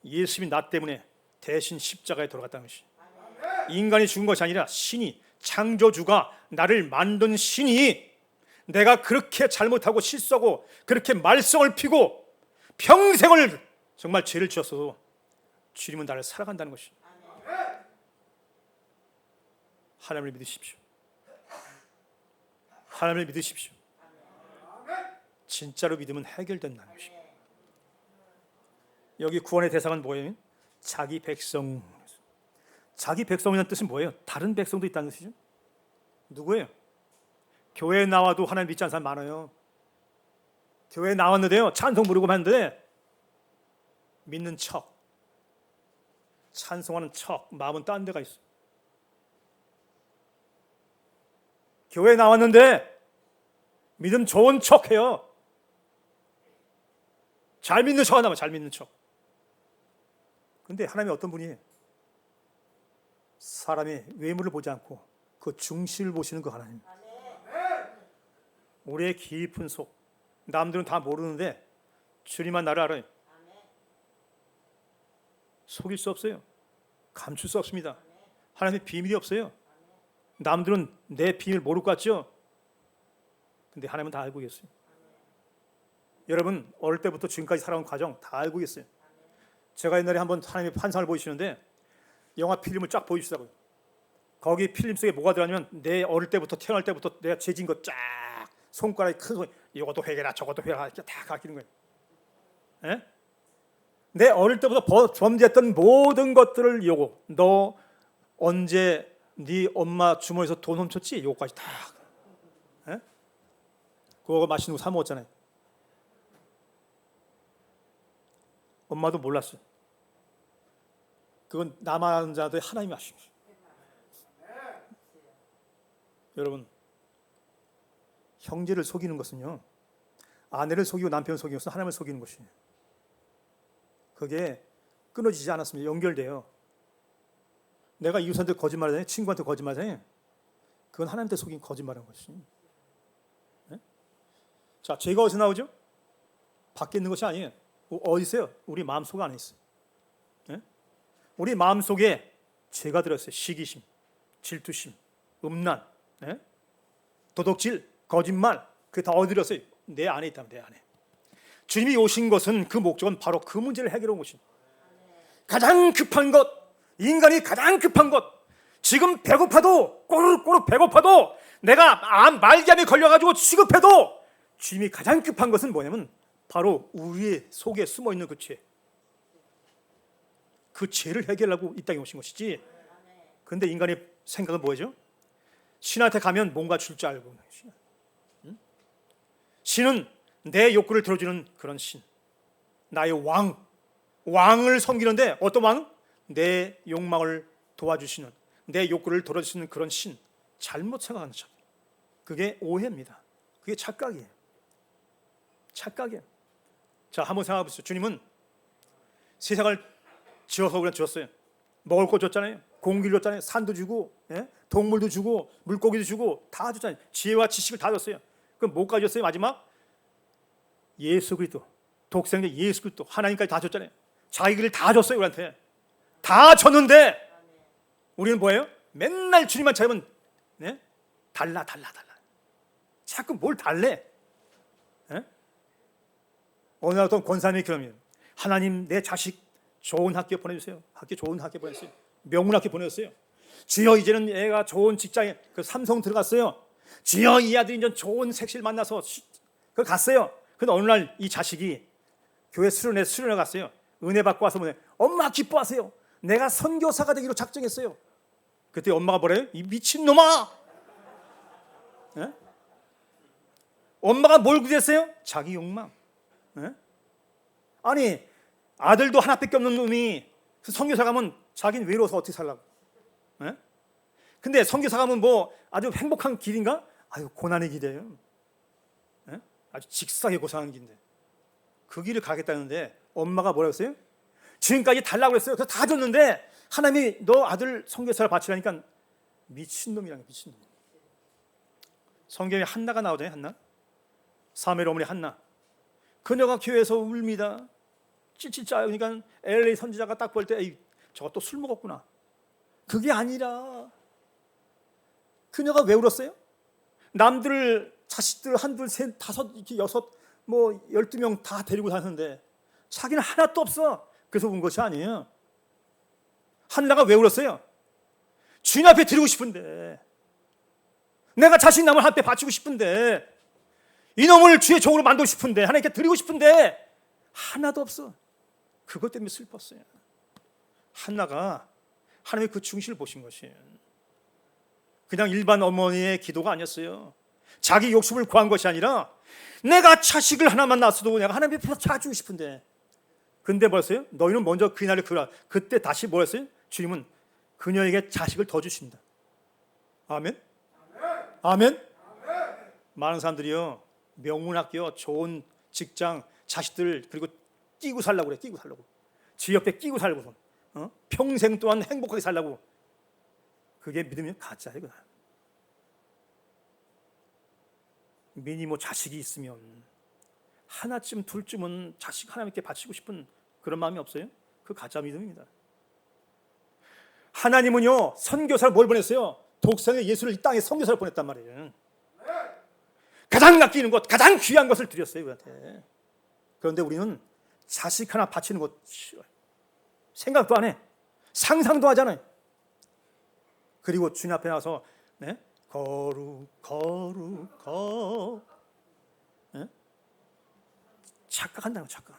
예수님이 나 때문에 대신 십자가에 돌아갔다는 것이. 인간이 죽은 것이 아니라 신이 창조주가 나를 만든 신이 내가 그렇게 잘못하고 실수하고 그렇게 말썽을 피고 평생을 정말 죄를 지었어도 주님은 나를 사랑한다는 것이. 하나님을 믿으십시오. 하나님을 믿으십시오. 진짜로 믿으면 해결된다는 것입니다. 여기 구원의 대상은 뭐예요? 자기 백성. 자기 백성이라는 뜻은 뭐예요? 다른 백성도 있다는 뜻이죠. 누구예요? 교회에 나와도 하나님 믿지 않는 사람 많아요. 교회에 나왔는데요, 찬송 부르고 하는데 믿는 척, 찬송하는 척, 마음은 딴 데가 있어. 교회에 나왔는데 믿음 좋은 척해요. 잘 믿는 척 한다면 잘 믿는 척. 근데 하나님이 어떤 분이에요? 사람의 외모를 보지 않고 그 중심을 보시는 그 하나님. 우리의 깊은 속, 남들은 다 모르는데 주님만 나를 알아요. 속일 수 없어요. 감출 수 없습니다. 하나님의 비밀이 없어요. 남들은 내 비밀 모를 것 같죠? 근데 하나님은 다 알고 계세요. 여러분 어릴 때부터 지금까지 살아온 과정 다 알고 계세요. 제가 옛날에 한번 하나님의 환상을 보여주시는데 영화 필름을 쫙 보여주시더라고요. 거기 필름 속에 뭐가 들어가냐면 내 어릴 때부터 태어날 때부터 내가 죄진 거 쫙 손가락에 큰 손, 이것도 회개라 저것도 회개라 이렇게 다 가르치는 거예요. 에? 내 어릴 때부터 범죄했던 모든 것들을 요거 너 언제 네 엄마 주머니에서 돈 훔쳤지? 요거까지 다. 에? 그거 맛있는 거 사 먹었잖아요. 엄마도 몰랐어요. 그건 나만 자도 하나님이 하신 거예요. 여러분 형제를 속이는 것은요, 아내를 속이고 남편을 속이는 것은 하나님을 속이는 것이에요. 그게 끊어지지 않았으면 연결돼요. 내가 이웃한테 거짓말하잖아요. 친구한테 거짓말하잖아요. 그건 하나님한테 속인 거짓말인 것이에요. 네? 자, 죄가 어디서 나오죠? 밖에 있는 것이 아니에요. 어디 있어요? 우리 마음속 안에 있어요. 네? 우리 마음속에 죄가 들었어요. 시기심, 질투심, 음란, 네? 도덕질, 거짓말, 그게 다 어디 들었어요? 내 안에 있다면 내 안에. 주님이 오신 것은 그 목적은 바로 그 문제를 해결해 온 것입니다. 가장 급한 것, 인간이 가장 급한 것, 지금 배고파도 꼬르륵꼬르륵 배고파도 내가 말기암에 걸려가지고 취급해도 주님이 가장 급한 것은 뭐냐면 바로 우리 속에 숨어있는 그 죄. 그 죄를 해결하고 이 땅에 오신 것이지. 그런데 인간의 생각은 뭐죠? 신한테 가면 뭔가 줄 줄 알고. 신은 내 욕구를 들어주는 그런 신, 나의 왕을 섬기는데 어떤 왕? 내 욕망을 도와주시는, 내 욕구를 들어주시는 그런 신. 잘못 생각하는 척. 그게 오해입니다. 그게 착각이에요. 착각이에요. 자, 한번 생각해 보세요. 주님은 세상을 지어서 우리한테 주었어요. 먹을 거 줬잖아요. 공기를 줬잖아요. 산도 주고, 동물도 주고, 물고기도 주고 다 줬잖아요. 지혜와 지식을 다 줬어요. 그럼 뭐까지 줬어요? 마지막 예수 그리스도, 독생자 예수 그리스도, 하나님까지 다 줬잖아요. 자기를 다 줬어요. 우리한테 다 줬는데 우리는 뭐예요? 맨날 주님만 찾으면 달라. 자꾸 뭘 달래? 어느 날 어떤 권사님이 그러면 하나님 내 자식 좋은 학교 보내주세요. 좋은 학교 보냈어요. 명문학교 보냈어요. 주여 이제는 애가 좋은 직장에 그 삼성 들어갔어요. 주여 이 아들이 이제 좋은 색시를 만나서 그 갔어요. 근데 어느 날 이 자식이 교회 수련회 갔어요. 은혜 받고 와서 뭐냐? 엄마 기뻐하세요. 내가 선교사가 되기로 작정했어요. 그때 엄마가 뭐래요? 이 미친놈아! 네? 엄마가 뭘 구제했어요? 자기 욕망. 네? 아니 아들도 하나밖에 없는 놈이 선교사 가면 자기는 외로워서 어떻게 살라고? 네? 근데 선교사 가면 뭐 아주 행복한 길인가? 아유 고난의 길이에요. 네? 아주 직사하게 고생하는 길인데 그 길을 가겠다는데 엄마가 뭐라고 했어요? 지금까지 달라고 했어요. 그래서 다 줬는데 하나님이 너 아들 선교사를 바치라니까 미친놈이라는 거예요. 미친놈. 성경에 한나가 나오잖아요. 한나. 사무엘 어머니 한나. 그녀가 교회에서 울입니다. 찔찔 짜요. 그러니까 LA 선지자가 딱 볼 때 에이 저거 또 술 먹었구나. 그게 아니라 그녀가 왜 울었어요? 남들 자식들 한둘 셋 다섯 이렇게 여섯 뭐 12명 다 데리고 다녔는데 자기는 하나도 없어. 그래서 운 것이 아니에요. 한나가 왜 울었어요? 주님 앞에 드리고 싶은데 내가 자식 남을 앞에 바치고 싶은데 이놈을 주의 종으로 만들고 싶은데 하나님께 드리고 싶은데 하나도 없어. 그것 때문에 슬펐어요. 한나가 하나님의 그 중심을 보신 것이에요. 그냥 일반 어머니의 기도가 아니었어요. 자기 욕심을 구한 것이 아니라 내가 자식을 하나만 낳았어도 내가 하나님 앞에서 찾아주고 싶은데, 근데 뭐였어요? 너희는 먼저 그 날을 그라. 그때 다시 뭐였어요? 주님은 그녀에게 자식을 더 주신다. 아멘? 아멘? 많은 사람들이요, 명문학교, 좋은 직장, 자식들 그리고 끼고 살라고 그래. 끼고 살라고. 지 옆에 끼고 살고, 평생 동안 행복하게 살라고. 그게 믿으면 가짜예요. 미니 뭐 자식이 있으면 하나쯤 둘쯤은 자식 하나님께 바치고 싶은 그런 마음이 없어요? 그 가짜 믿음입니다. 하나님은요, 선교사를 뭘 보냈어요? 독생의 예수를 이 땅에 선교사를 보냈단 말이에요. 가장 아끼는 것, 가장 귀한 것을 드렸어요, 우리한테. 그런데 우리는 자식 하나 바치는 것 싫어요. 생각도 안 해. 상상도 하잖아요. 그리고 주님 앞에 나와서 거룩 착각한다는 거.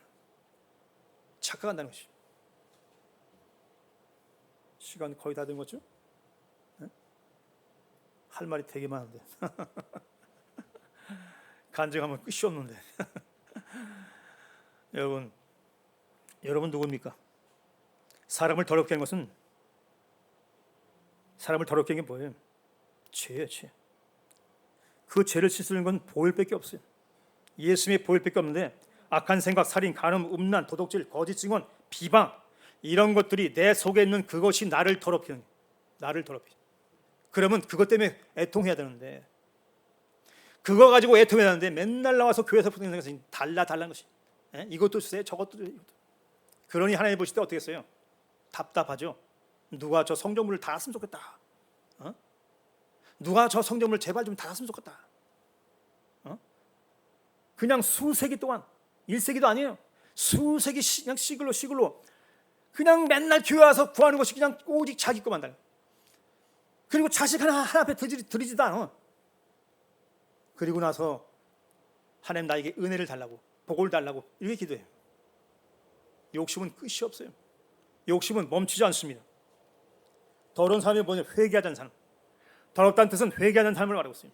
착각한다는 것이. 시간 거의 다 된 거죠? 할 말이 되게 많은데 간증하면 끝이 없는데 여러분 누굽니까? 사람을 더럽게 하는 것은, 사람을 더럽게 하는 게 뭐예요? 죄예요, 죄. 그 죄를 씻는 건 보혈밖에 없어요. 예수님의 보혈밖에 없는데, 악한 생각, 살인, 간음, 음란, 도둑질, 거짓 증언, 비방, 이런 것들이 내 속에 있는 그것이 나를 더럽히는, 나를 더럽히. 그러면 그것 때문에 애통해야 되는데, 그거 가지고 애통해야 되는데 맨날 나와서 교회에서 부르는 것이 달라는 것이. 이것도 주세요, 저것도 주세요. 그러니 하나님 보실 때 어떻게 했어요? 답답하죠. 누가 저 성경물을 닫았으면 좋겠다. 누가 저 성경물을 제발 좀 닫았으면 좋겠다. 그냥 수세기 동안, 1세기도 아니에요. 수세기 그냥 시글로 그냥 맨날 교회 와서 구하는 것이 그냥 오직 자기 것만 달라. 그리고 자식 하나 앞에 드리지도 않아. 그리고 나서 하나님 나에게 은혜를 달라고, 복을 달라고 이렇게 기도해요. 욕심은 끝이 없어요. 욕심은 멈추지 않습니다. 더러운 사람이 뭐냐? 회개하자는 사람. 더럽다는 뜻은 회개하는 사람을 말하고 있어요.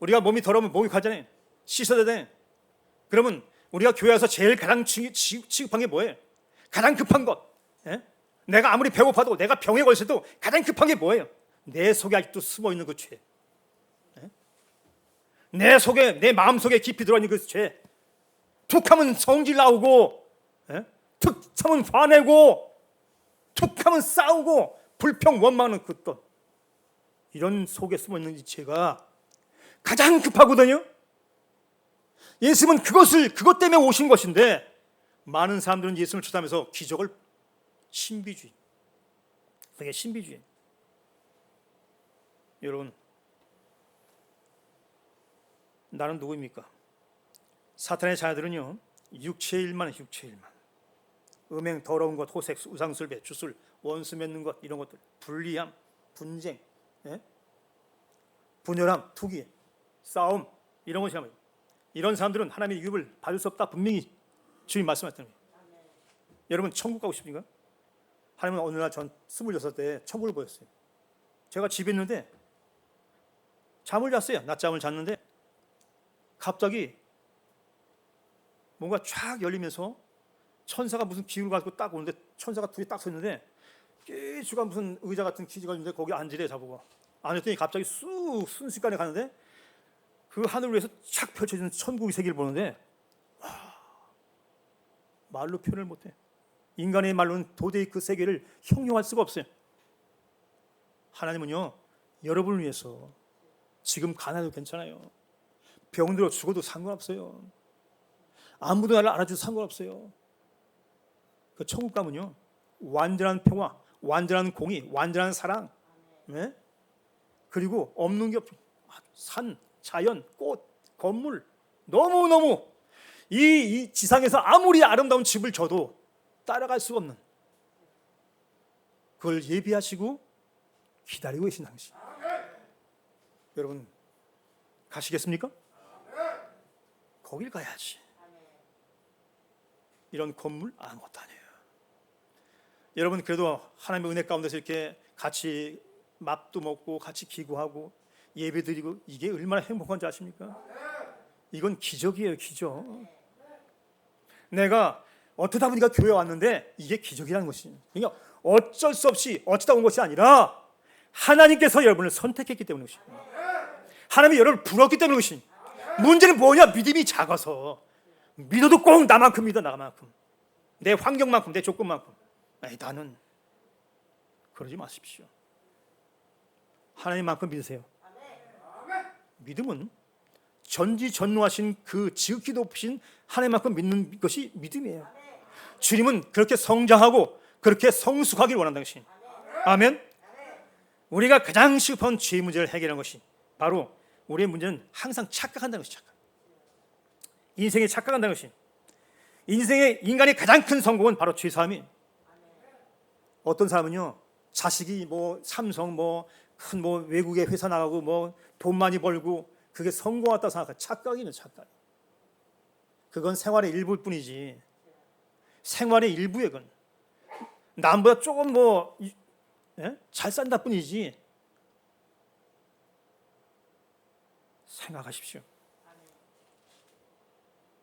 우리가 몸이 더러우면 목욕하잖아요. 씻어야 돼. 그러면 우리가 교회에서 제일 가장 취급한 게 뭐예요? 가장 급한 것. 내가 아무리 배고파도, 내가 병에 걸려도 가장 급한 게 뭐예요? 내 속에 아직도 숨어있는 그 죄. 내 속에, 내 마음속에 깊이 들어있는 그 죄. 툭하면 성질 나오고, 툭하면 화내고, 툭하면 싸우고, 불평 원망하는 그 것. 이런 속에 숨어있는 이 죄가 가장 급하거든요. 예수님은 그것 때문에 오신 것인데, 많은 사람들은 예수님을 추다하면서 기적을 신비주의. 그게 신비주의. 여러분, 나는 누구입니까? 사탄의 자녀들은요, 육체의 일만. 음행, 더러운 것, 호색, 우상숭배, 주술, 원수 맺는 것, 이런 것들, 불리함, 분쟁, 분열함, 투기, 싸움, 이런 것이 하면, 이런 사람들은 하나님의 유입을 받을 수 없다. 분명히 주님 말씀하셨다는 거예요. 여러분 천국 가고 싶습니까? 하나님은 어느 날 전 26때 천국을 보였어요. 제가 집에 있는데 잠을 잤어요. 낮잠을 잤는데 갑자기 뭔가 쫙 열리면서 천사가 무슨 기운을 가지고 딱 오는데, 천사가 둘이 딱 서 있는데 끼주가 무슨 의자 같은 기지가 있는데 거기 앉으래 자보고. 앉았더니 갑자기 순식간에 가는데 그 하늘 위에서 착 펼쳐지는 천국의 세계를 보는데, 말로 표현을 못해. 인간의 말로는 도저히 그 세계를 형용할 수가 없어요. 하나님은요, 여러분을 위해서 지금 가난해도 괜찮아요. 병들어 죽어도 상관없어요. 아무도 나를 알아줘도 상관없어요. 그 천국 가면요, 완전한 평화, 완전한 공의, 완전한 사랑, 그리고 없는 게 없죠. 산, 자연, 꽃, 건물, 너무너무 이 지상에서 아무리 아름다운 집을 줘도 따라갈 수 없는, 그걸 예비하시고 기다리고 계신 당신. 여러분 가시겠습니까? 거길 가야지. 이런 건물 아무것도 아니에요. 여러분 그래도 하나님의 은혜 가운데서 이렇게 같이 밥도 먹고 같이 기도하고 예배드리고 이게 얼마나 행복한지 아십니까? 이건 기적이에요, 기적. 내가 어쩌다 보니까 교회 왔는데 이게 기적이라는 것이. 그러니까 어쩔 수 없이 어쩌다 온 것이 아니라 하나님께서 여러분을 선택했기 때문에 것입니다. 하나님이 여러분을 불렀기 때문에 것입니다. 문제는 뭐냐? 믿음이 작아서. 믿어도 꼭 나만큼 믿어, 나만큼. 내 환경만큼, 내 조건만큼. 아니, 나는 그러지 마십시오. 하나님만큼 믿으세요. 믿음은 전지전능하신 그 지극히 높으신 하나님만큼 믿는 것이 믿음이에요. 주님은 그렇게 성장하고 그렇게 성숙하길 원한다는 것이. 아멘. 우리가 가장 시급한 죄의 문제를 해결하는 것이 바로 우리의 문제는 항상 착각한다는 것이. 착각. 인생에 착각한다는 것이. 인생의 인간의 가장 큰 성공은 바로 죄사함이. 어떤 사람은요, 자식이 뭐 삼성 큰 외국에 회사 나가고 돈 많이 벌고 그게 성공했다고 생각해. 착각이네, 착각. 그건 생활의 일부일 뿐이지. 생활의 일부에 그건 남보다 조금 잘 산다 뿐이지. 생각하십시오.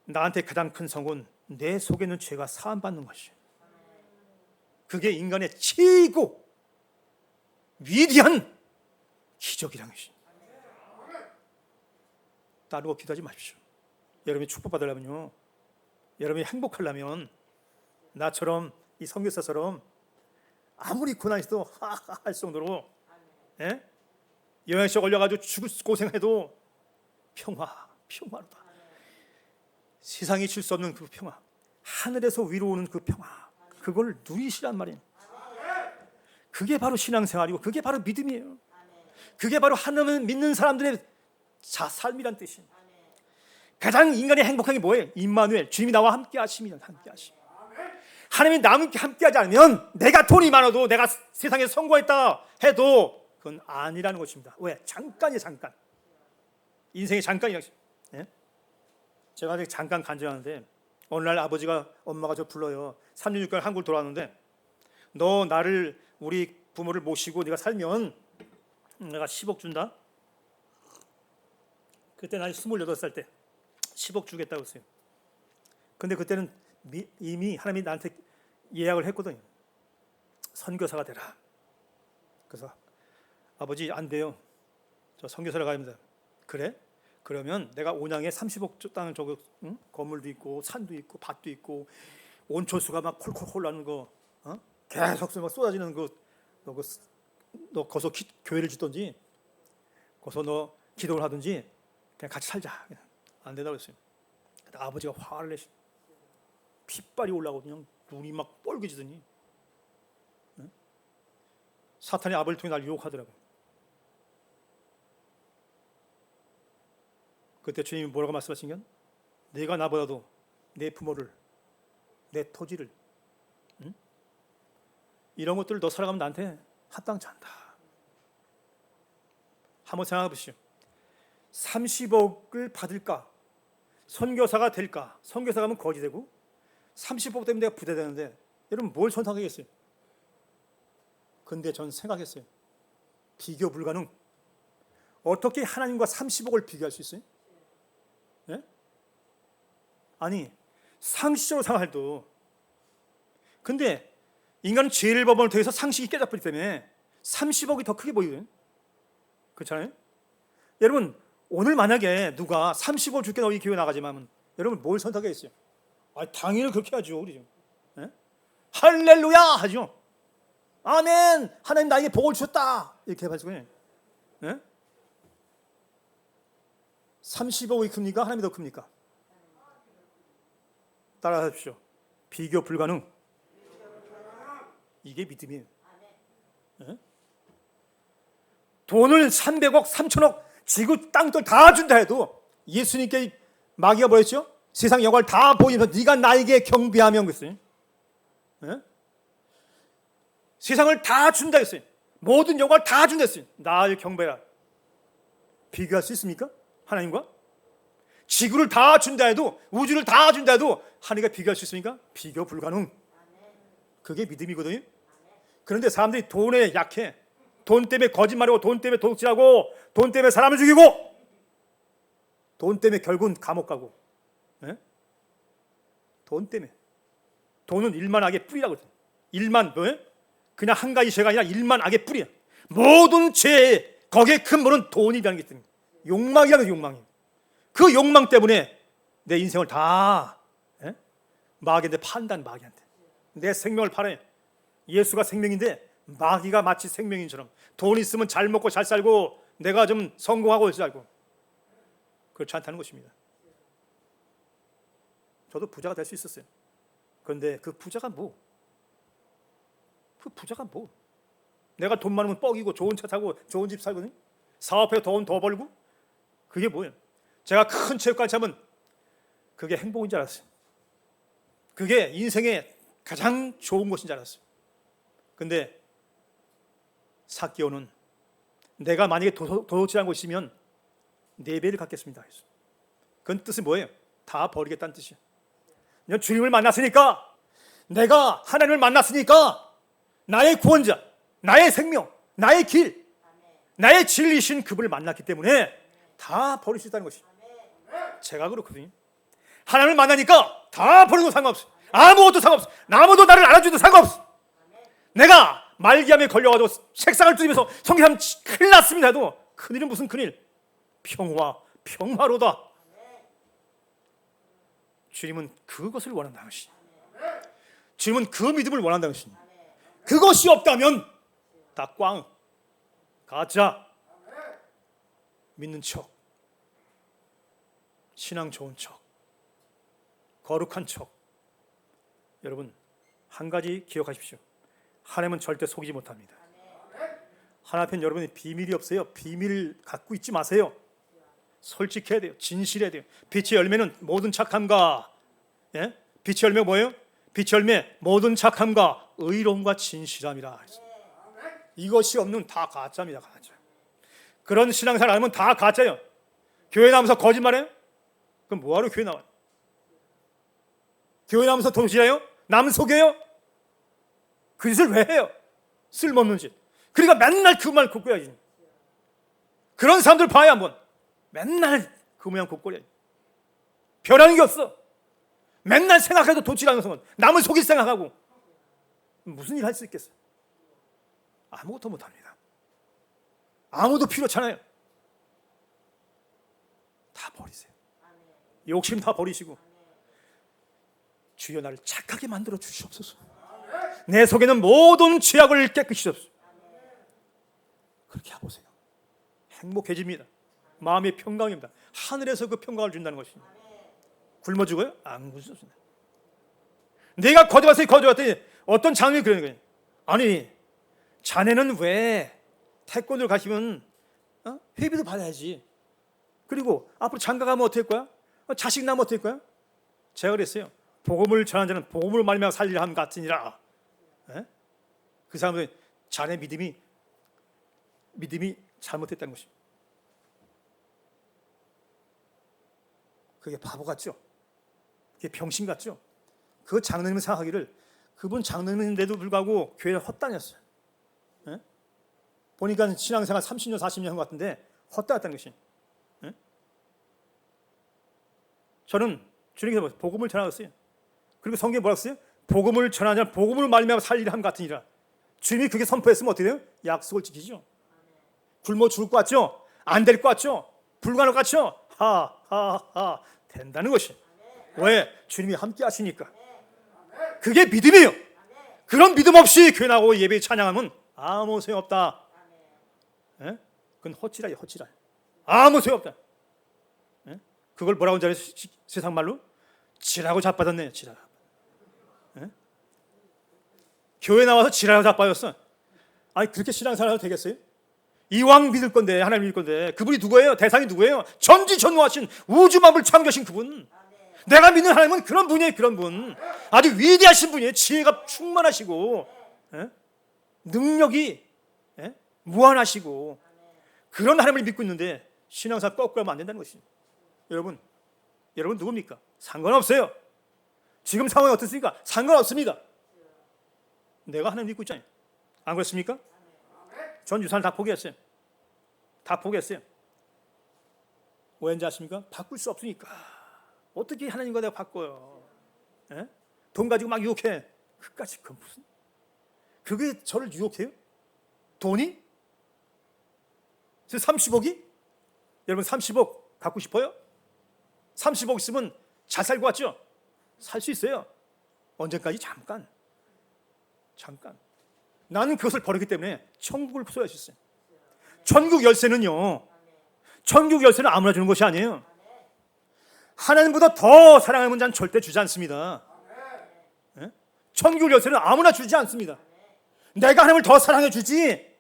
나한테 가장 큰 성공은 내 속에 있는 죄가 사함받는 것이에요. 그게 인간의 최고 위대한 기적이라는 것입니다. 따르고 기도하지 마십시오. 여러분이 축복받으려면요, 여러분이 행복하려면 나처럼 이 선교사처럼 아무리 고난이 있어도 하하 할 정도로 영양실 걸려가지고 죽을 고생해도 평화로다. 세상이 줄 수 없는 그 평화, 하늘에서 위로 오는 그 평화, 그걸 누리시란 말이에요. 그게 바로 신앙생활이고 그게 바로 믿음이에요. 그게 바로 하나님을 믿는 사람들의 삶이란 뜻이에요. 가장 인간이 행복한 게 뭐예요? 임마누엘, 주님이 나와 함께 하심이다. 함께 하심. 하나님이 나와 함께 하지 않으면 내가 돈이 많아도 내가 세상에 성공했다 해도 그건 아니라는 것입니다. 왜? 잠깐이에요, 잠깐. 인생의 잠깐이라고. 제가 아직 잠깐 간증하는데 어느 날 엄마가 저 불러요. 3년 6개월 한국을 돌아왔는데 너 나를 우리 부모를 모시고 네가 살면 내가 10억 준다. 그때 나이 28살 때 10억 주겠다고 했어요. 근데 그때는 이미 하나님이 나한테 예약을 했거든요. 선교사가 되라. 그래서 아버지 안 돼요. 저 선교사를 가야 합니다. 그래? 그러면 내가 온양에 30억 땅을 저거 건물도 있고 산도 있고 밭도 있고 온천수가 막 콜콜콜 나는 거 계속 막 쏟아지는 너 거기서 교회를 짓든지 거기서 너 기도를 하든지 그냥 같이 살자. 안 된다고 했어요. 아버지가 화를 내시. 핏발이 올라오고 그냥 눈이 막 뻘개지더니 사탄이 아버지를 통해 날 유혹하더라고요. 그때 주님이 뭐라고 말씀하신 건 내가 나보다도 내 부모를, 내 토지를 이런 것들을 너 살아가면 나한테 합당치 않다. 한번 생각해 보시죠. 30억을 받을까? 선교사가 될까? 선교사 가면 거지 되고 30억 때문에 내가 부자 되는데 여러분 뭘 선택하겠어요? 근데 전 생각했어요. 비교 불가능. 어떻게 하나님과 30억을 비교할 수 있어요? 네? 아니 상식적으로 생각해도 근데 인간은 죄를 범하는 통해서 상식이 깨져버리기 때문에 30억이 더 크게 보이거든요. 그렇잖아요? 여러분 오늘 만약에 누가 30억 줄게 너희 교회 나가지만 여러분 뭘 선택하겠어요? 당연히 그렇게 하죠. 우리 네? 할렐루야 하죠. 아멘. 하나님 나에게 복을 주셨다. 이렇게 해가지고 네? 30억이 큽니까? 하나님이 더 큽니까? 따라하십시오. 비교 불가능. 이게 믿음이에요. 네? 돈을 300억, 3천억, 지구 땅들 다 준다 해도 예수님께 마귀가 뭐였죠? 세상 영광을 다 보이면서 네가 나에게 경배하면 그랬어요. 네? 세상을 다 준다 했어요. 모든 영광을 다 준다 했어요. 나를 경배하라. 비교할 수 있습니까? 하나님과? 지구를 다 준다 해도 우주를 다 준다 해도 하나님과 비교할 수 있습니까? 비교 불가능. 그게 믿음이거든요. 그런데 사람들이 돈에 약해. 돈 때문에 거짓말하고, 돈 때문에 도둑질하고, 돈 때문에 사람을 죽이고, 돈 때문에 결국은 감옥 가고. 예? 돈 때문에. 돈은 일만 악의 뿌리라고 그러죠. 일만, 그냥 한 가지 죄가 아니라 일만 악의 뿌리야. 모든 죄의 거기에 큰 물은 돈이라는 게 있습니다. 욕망이라는 거예요. 욕망이. 그 욕망 때문에 내 인생을 다 마귀한테 판단. 마귀한테 내 생명을 팔아요. 예수가 생명인데 마귀가 마치 생명인처럼 돈 있으면 잘 먹고 잘 살고 내가 좀 성공하고 살고, 그렇지 않다는 것입니다. 저도 부자가 될 수 있었어요. 그런데 그 부자가 뭐? 내가 돈 많으면 뻑이고 좋은 차 타고 좋은 집 살거든요. 사업해서 돈 더 벌고, 그게 뭐예요? 제가 큰 체육관 차면 그게 행복인 줄 알았어요. 그게 인생의 가장 좋은 것인 줄 알았어요. 근데 삭개오는 내가 만약에 도둑질한 것이면 4배를 갖겠습니다. 그건 뜻이 뭐예요? 다 버리겠다는 뜻이에요. 주님을 만났으니까, 내가 하나님을 만났으니까 나의 구원자, 나의 생명, 나의 길, 나의 진리신 그분을 만났기 때문에 다 버릴 수 있다는 것이죠. 제가 그렇거든요. 하나님을 만나니까 다 버려도 상관없어. 아무것도 상관없어. 아무도 나를 알아줘도 상관없어. 내가 말기암에 걸려가지고 책상을 두드리면서 성경하면 큰일 났습니다 해도, 큰일은 무슨 큰일? 평화로다. 주님은 그것을 원한다는 것이. 주님은 그 믿음을 원한다는 것이. 그것이 없다면 다 꽝, 가짜, 믿는 척, 신앙 좋은 척, 거룩한 척. 여러분, 한 가지 기억하십시오. 하나님은 절대 속이지 못합니다. 하나님 앞에 여러분이 비밀이 없어요. 비밀 갖고 있지 마세요. 솔직해야 돼요. 진실해야 돼요. 빛의 열매는 모든 착함과, 빛의 열매가 뭐예요? 빛의 열매 모든 착함과 의로움과 진실함이라. 이것이 없는 다 가짜입니다. 가짜. 그런 신앙생활 하면 다 가짜예요. 교회 나오면서 거짓말해요? 그럼 뭐하러 교회 나와요? 교회 나오면서 도둑질해요? 남 속여요? 그 짓을 왜 해요? 쓸모없는 짓. 그러니까 맨날 그 말 굽고야지. 그런 사람들 봐야 한번. 맨날 그 모양 굽고야지. 변하는 게 없어. 맨날 생각해도 도둑질하는 사람은 남을 속일 생각하고 무슨 일 할 수 있겠어요? 아무것도 못합니다. 아무도 필요찮아요. 다 버리세요. 욕심 다 버리시고, 주여 나를 착하게 만들어 주시옵소서. 내 속에는 모든 죄악을 깨끗이 주옵소서. 그렇게 해보세요. 행복해집니다. 마음의 평강입니다. 하늘에서 그 평강을 준다는 것입니다. 굶어 죽어요? 안 굶어 죽습니다. 내가 거저갔더니 어떤 장면이 그러는 거예요. 아니, 자네는 왜 태권도를 가시면 회비도 받아야지. 그리고 앞으로 장가 가면 어떻게 할 거야? 자식 낳으면 어떻게 할 거야? 제가 그랬어요. 복음을 전하는 자는 복음을 말미암아 살리라 함 같으니라. 그 사람들은 자네 믿음이 잘못됐다는 것입니다. 그게 바보 같죠? 그게 병신 같죠? 그 장로님이 생각하기를 그분 장로님인데도 불구하고 교회를 헛다녔어요. 보니까 신앙생활 30년 40년 한 것 같은데 헛다녔다는 것이. 저는 주님께서 복음을 전하셨어요. 그리고 성경에 뭐라고 했어요? 복음을 전하자 복음을 말미암아 살리라 함 같으니라. 주님이 그게 선포했으면 어떻게 돼요? 약속을 지키죠. 굶어 죽을 것 같죠? 안 될 것 같죠? 불가능할 것 같죠? 하하하 된다는 것이. 왜? 주님이 함께 하시니까. 그게 믿음이에요. 그런 믿음 없이 교회 나오고 예배 찬양하면 아무 소용없다. 그건 헛지랄이에요. 헛지랄. 아무 소용없다. 그걸 뭐라고 하는지 알아요? 세상 말로? 지라고 자빠졌네. 지라. 교회 나와서 지라고 자빠졌어. 아니 그렇게 신앙생활 해도 되겠어요? 이왕 믿을 건데, 하나님 믿을 건데, 그분이 누구예요? 대상이 누구예요? 전지전능하신 우주만물 창조하신 그분. 내가 믿는 하나님은 그런 분이에요. 그런 분. 아주 위대하신 분이에요. 지혜가 충만하시고 능력이 무한하시고 그런 하나님을 믿고 있는데 신앙생활 거꾸로 하면 안 된다는 것입니다. 여러분 누굽니까? 상관없어요. 지금 상황이 어떻습니까? 상관없습니다. 내가 하나님 믿고 있잖아요. 안 그렇습니까? 전 유산을 다 포기했어요. 다 포기했어요. 왜인지 아십니까? 바꿀 수 없으니까. 어떻게 하나님과 내가 바꿔요? 예? 돈 가지고 막 유혹해. 그까지 그 무슨? 그게 저를 유혹해요? 돈이? 30억이? 여러분 30억 갖고 싶어요? 30억 있으면 잘 살고 왔죠? 살 수 있어요. 언제까지? 잠깐. 나는 그것을 버렸기 때문에 천국을 소유할 수 있어요. 천국 열쇠는요, 천국 열쇠는 아무나 주는 것이 아니에요. 하나님보다 더 사랑하는 자는 절대 주지 않습니다. 예? 천국 열쇠는 아무나 주지 않습니다. 내가 하나님을 더 사랑해 주지,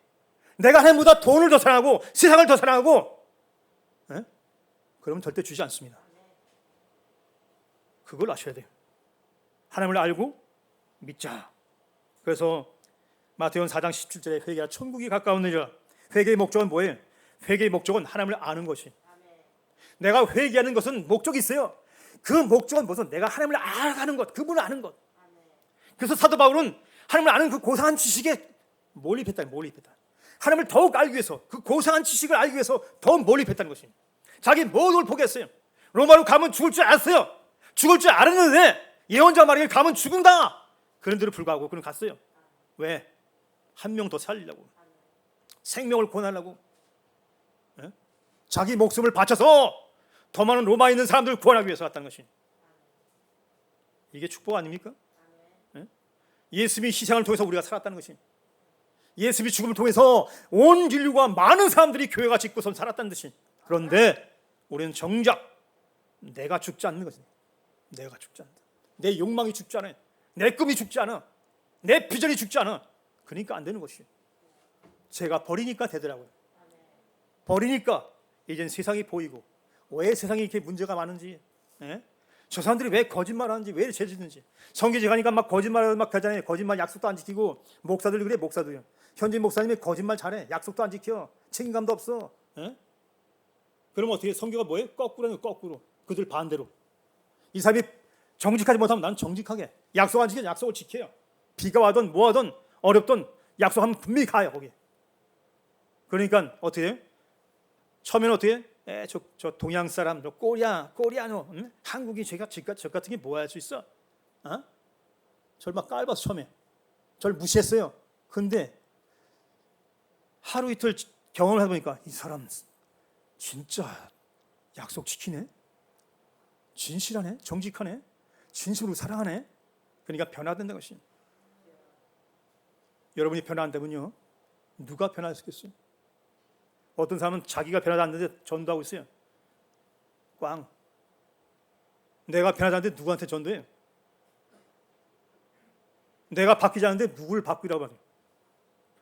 내가 하나님보다 돈을 더 사랑하고 세상을 더 사랑하고, 예? 그러면 절대 주지 않습니다. 그걸 아셔야 돼요. 하나님을 알고 믿자. 그래서 마태복음 4장 17절에 회개하라 천국이 가까웠느니라. 회개의 목적은 뭐예요? 회개의 목적은 하나님을 아는 것이. 내가 회개하는 것은 목적이 있어요. 그 목적은 무슨? 내가 하나님을 알아가는 것, 그분을 아는 것. 그래서 사도 바울은 하나님을 아는 그 고상한 지식에 몰입했다. 하나님을 더욱 알기 위해서, 그 고상한 지식을 알기 위해서 더 몰입했다는 것입니다. 자기 모든 걸 포기했어요. 로마로 가면 죽을 줄 알았어요. 죽을 줄 알았는데 예언자 말에 가면 죽는다. 그런데도 불구하고 그는 갔어요. 왜? 한 명 더 살리려고, 생명을 구원하려고, 예? 자기 목숨을 바쳐서 더 많은 로마에 있는 사람들을 구원하기 위해서 갔다는 것이. 이게 축복 아닙니까? 예? 예수님이 희생을 통해서 우리가 살았다는 것이. 예수님이 죽음을 통해서 온 인류가 많은 사람들이 교회가 짓고선 살았다는 듯이. 그런데 우리는 정작 내가 죽지 않는 것입니다. 내가 죽지 않는다. 내 욕망이 죽지 않아요. 내 꿈이 죽지 않아. 내 비전이 죽지 않아. 그러니까 안 되는 것이에요. 제가 버리니까 되더라고요. 버리니까 이젠 세상이 보이고, 왜 세상에 이렇게 문제가 많은지, 예? 저 사람들이 왜 거짓말하는지, 왜 죄 짓는지. 성경에 가니까 막 거짓말 막 하잖아요. 거짓말 약속도 안 지키고. 목사들 그래, 목사도요. 현진 목사님이 거짓말 잘해. 약속도 안 지켜. 책임감도 없어. 예? 그럼 어떻게? 성경가 뭐예요? 거꾸로는 거꾸로. 그들 반대로. 이 사람이 정직하지 못하면 나는 정직하게. 약속 안 지키면 약속을 지켜요. 비가 와든 뭐하든 어렵든 약속하면 분명히 가요 거기. 그러니까 어떻게 해요? 처음에는 어떻게 해? 저 동양 사람, 저 꼬리아노, 응? 한국이 저 같은 게 뭐 할 수 있어? 어? 저를 막 깔봤어. 처음에 저를 무시했어요. 근데 하루 이틀 경험을 해보니까 이 사람 진짜 약속 지키네, 진실하네, 정직하네, 진심으로 사랑하네. 그러니까 변화된다는 것이. 여러분이 변화 안 되면요, 누가 변화했겠어요? 어떤 사람은 자기가 변하지 않는데 전도하고 있어요. 꽝. 내가 변하지 않는데 누구한테 전도해요? 내가 바뀌지 않는데 누구를 바꾸라고 말해요?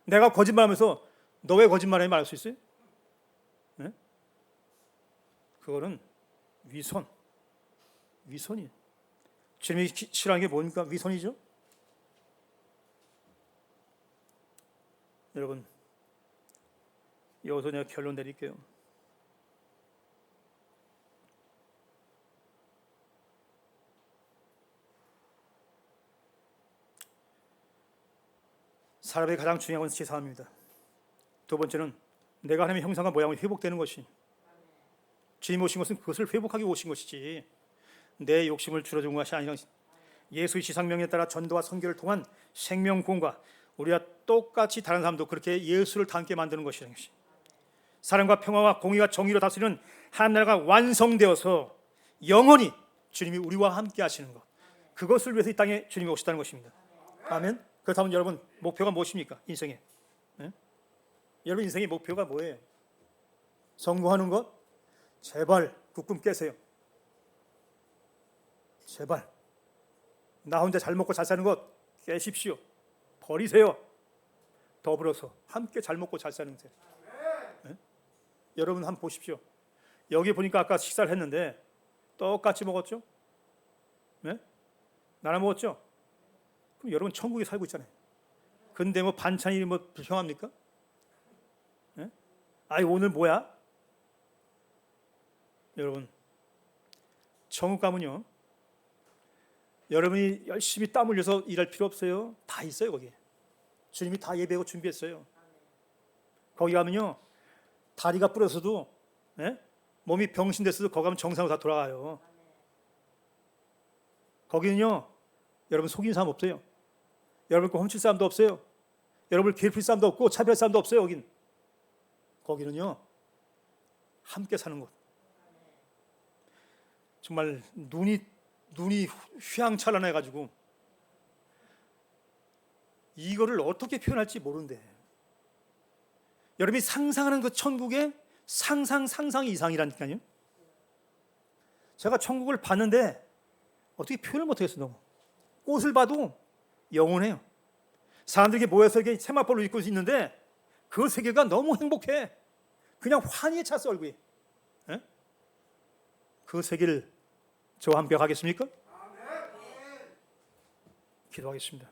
내가 거짓말하면서 너 왜 거짓말해? 말할 수 있어요? 네? 그거는 위선이에요. 주님이 싫어하는 게 뭡니까? 위선이죠. 여러분, 여기서 내가 결론 내릴게요. 사람의 가장 중요한 것은 제3입니다. 두 번째는 내가 하나님의 형상과 모양이 회복되는 것이. 주님 오신 것은 그것을 회복하기 오신 것이지 내 욕심을 줄여준 것이 아니라 예수의 지상명에 따라 전도와 선교를 통한 생명공과 우리가 똑같이 다른 사람도 그렇게 예수를 닮게 만드는 것이라는 것이. 사랑과 평화와 공의와 정의로 다스리는 하나님 나라가 완성되어서 영원히 주님이 우리와 함께 하시는 것, 그것을 위해서 이 땅에 주님이 오셨다는 것입니다. 아멘. 그렇다면 여러분 목표가 무엇입니까? 인생에. 네? 여러분 인생의 목표가 뭐예요? 성공하는 것? 제발 그 꿈 깨세요. 제발 나 혼자 잘 먹고 잘 사는 것 깨십시오. 버리세요. 더불어서 함께 잘 먹고 잘 사는 세. 네? 여러분 한번 보십시오. 여기 보니까 아까 식사를 했는데 똑같이 먹었죠? 네? 나눠 먹었죠? 그럼 여러분 천국에 살고 있잖아요. 근데 뭐 반찬이 뭐 불평합니까? 네? 아이 오늘 뭐야? 여러분 천국 가면요, 여러분이 열심히 땀 흘려서 일할 필요 없어요. 다 있어요 거기에. 주님이 다 예배하고 준비했어요. 거기 가면요, 다리가 부러서도, 예? 몸이 병신됐어도 거기 가면 정상으로 다 돌아가요. 거기는요, 여러분 속이는 사람 없어요. 여러분 거 훔칠 사람도 없어요. 여러분을 괴롭힐 사람도 없고 차별할 사람도 없어요. 거기는요, 함께 사는 곳. 정말 눈이 휘황찬란해가지고 이거를 어떻게 표현할지 모르는데, 여러분이 상상하는 그 천국의 상상 이상이라니까요. 제가 천국을 봤는데 어떻게 표현을 못하겠어요. 너무 꽃을 봐도 영원해요. 사람들이 모여서 이렇게 세마포를 입고 있는데 그 세계가 너무 행복해. 그냥 환희에 찼어 얼굴이. 에? 그 세계를 저와 함께 가겠습니까? 기도하겠습니다.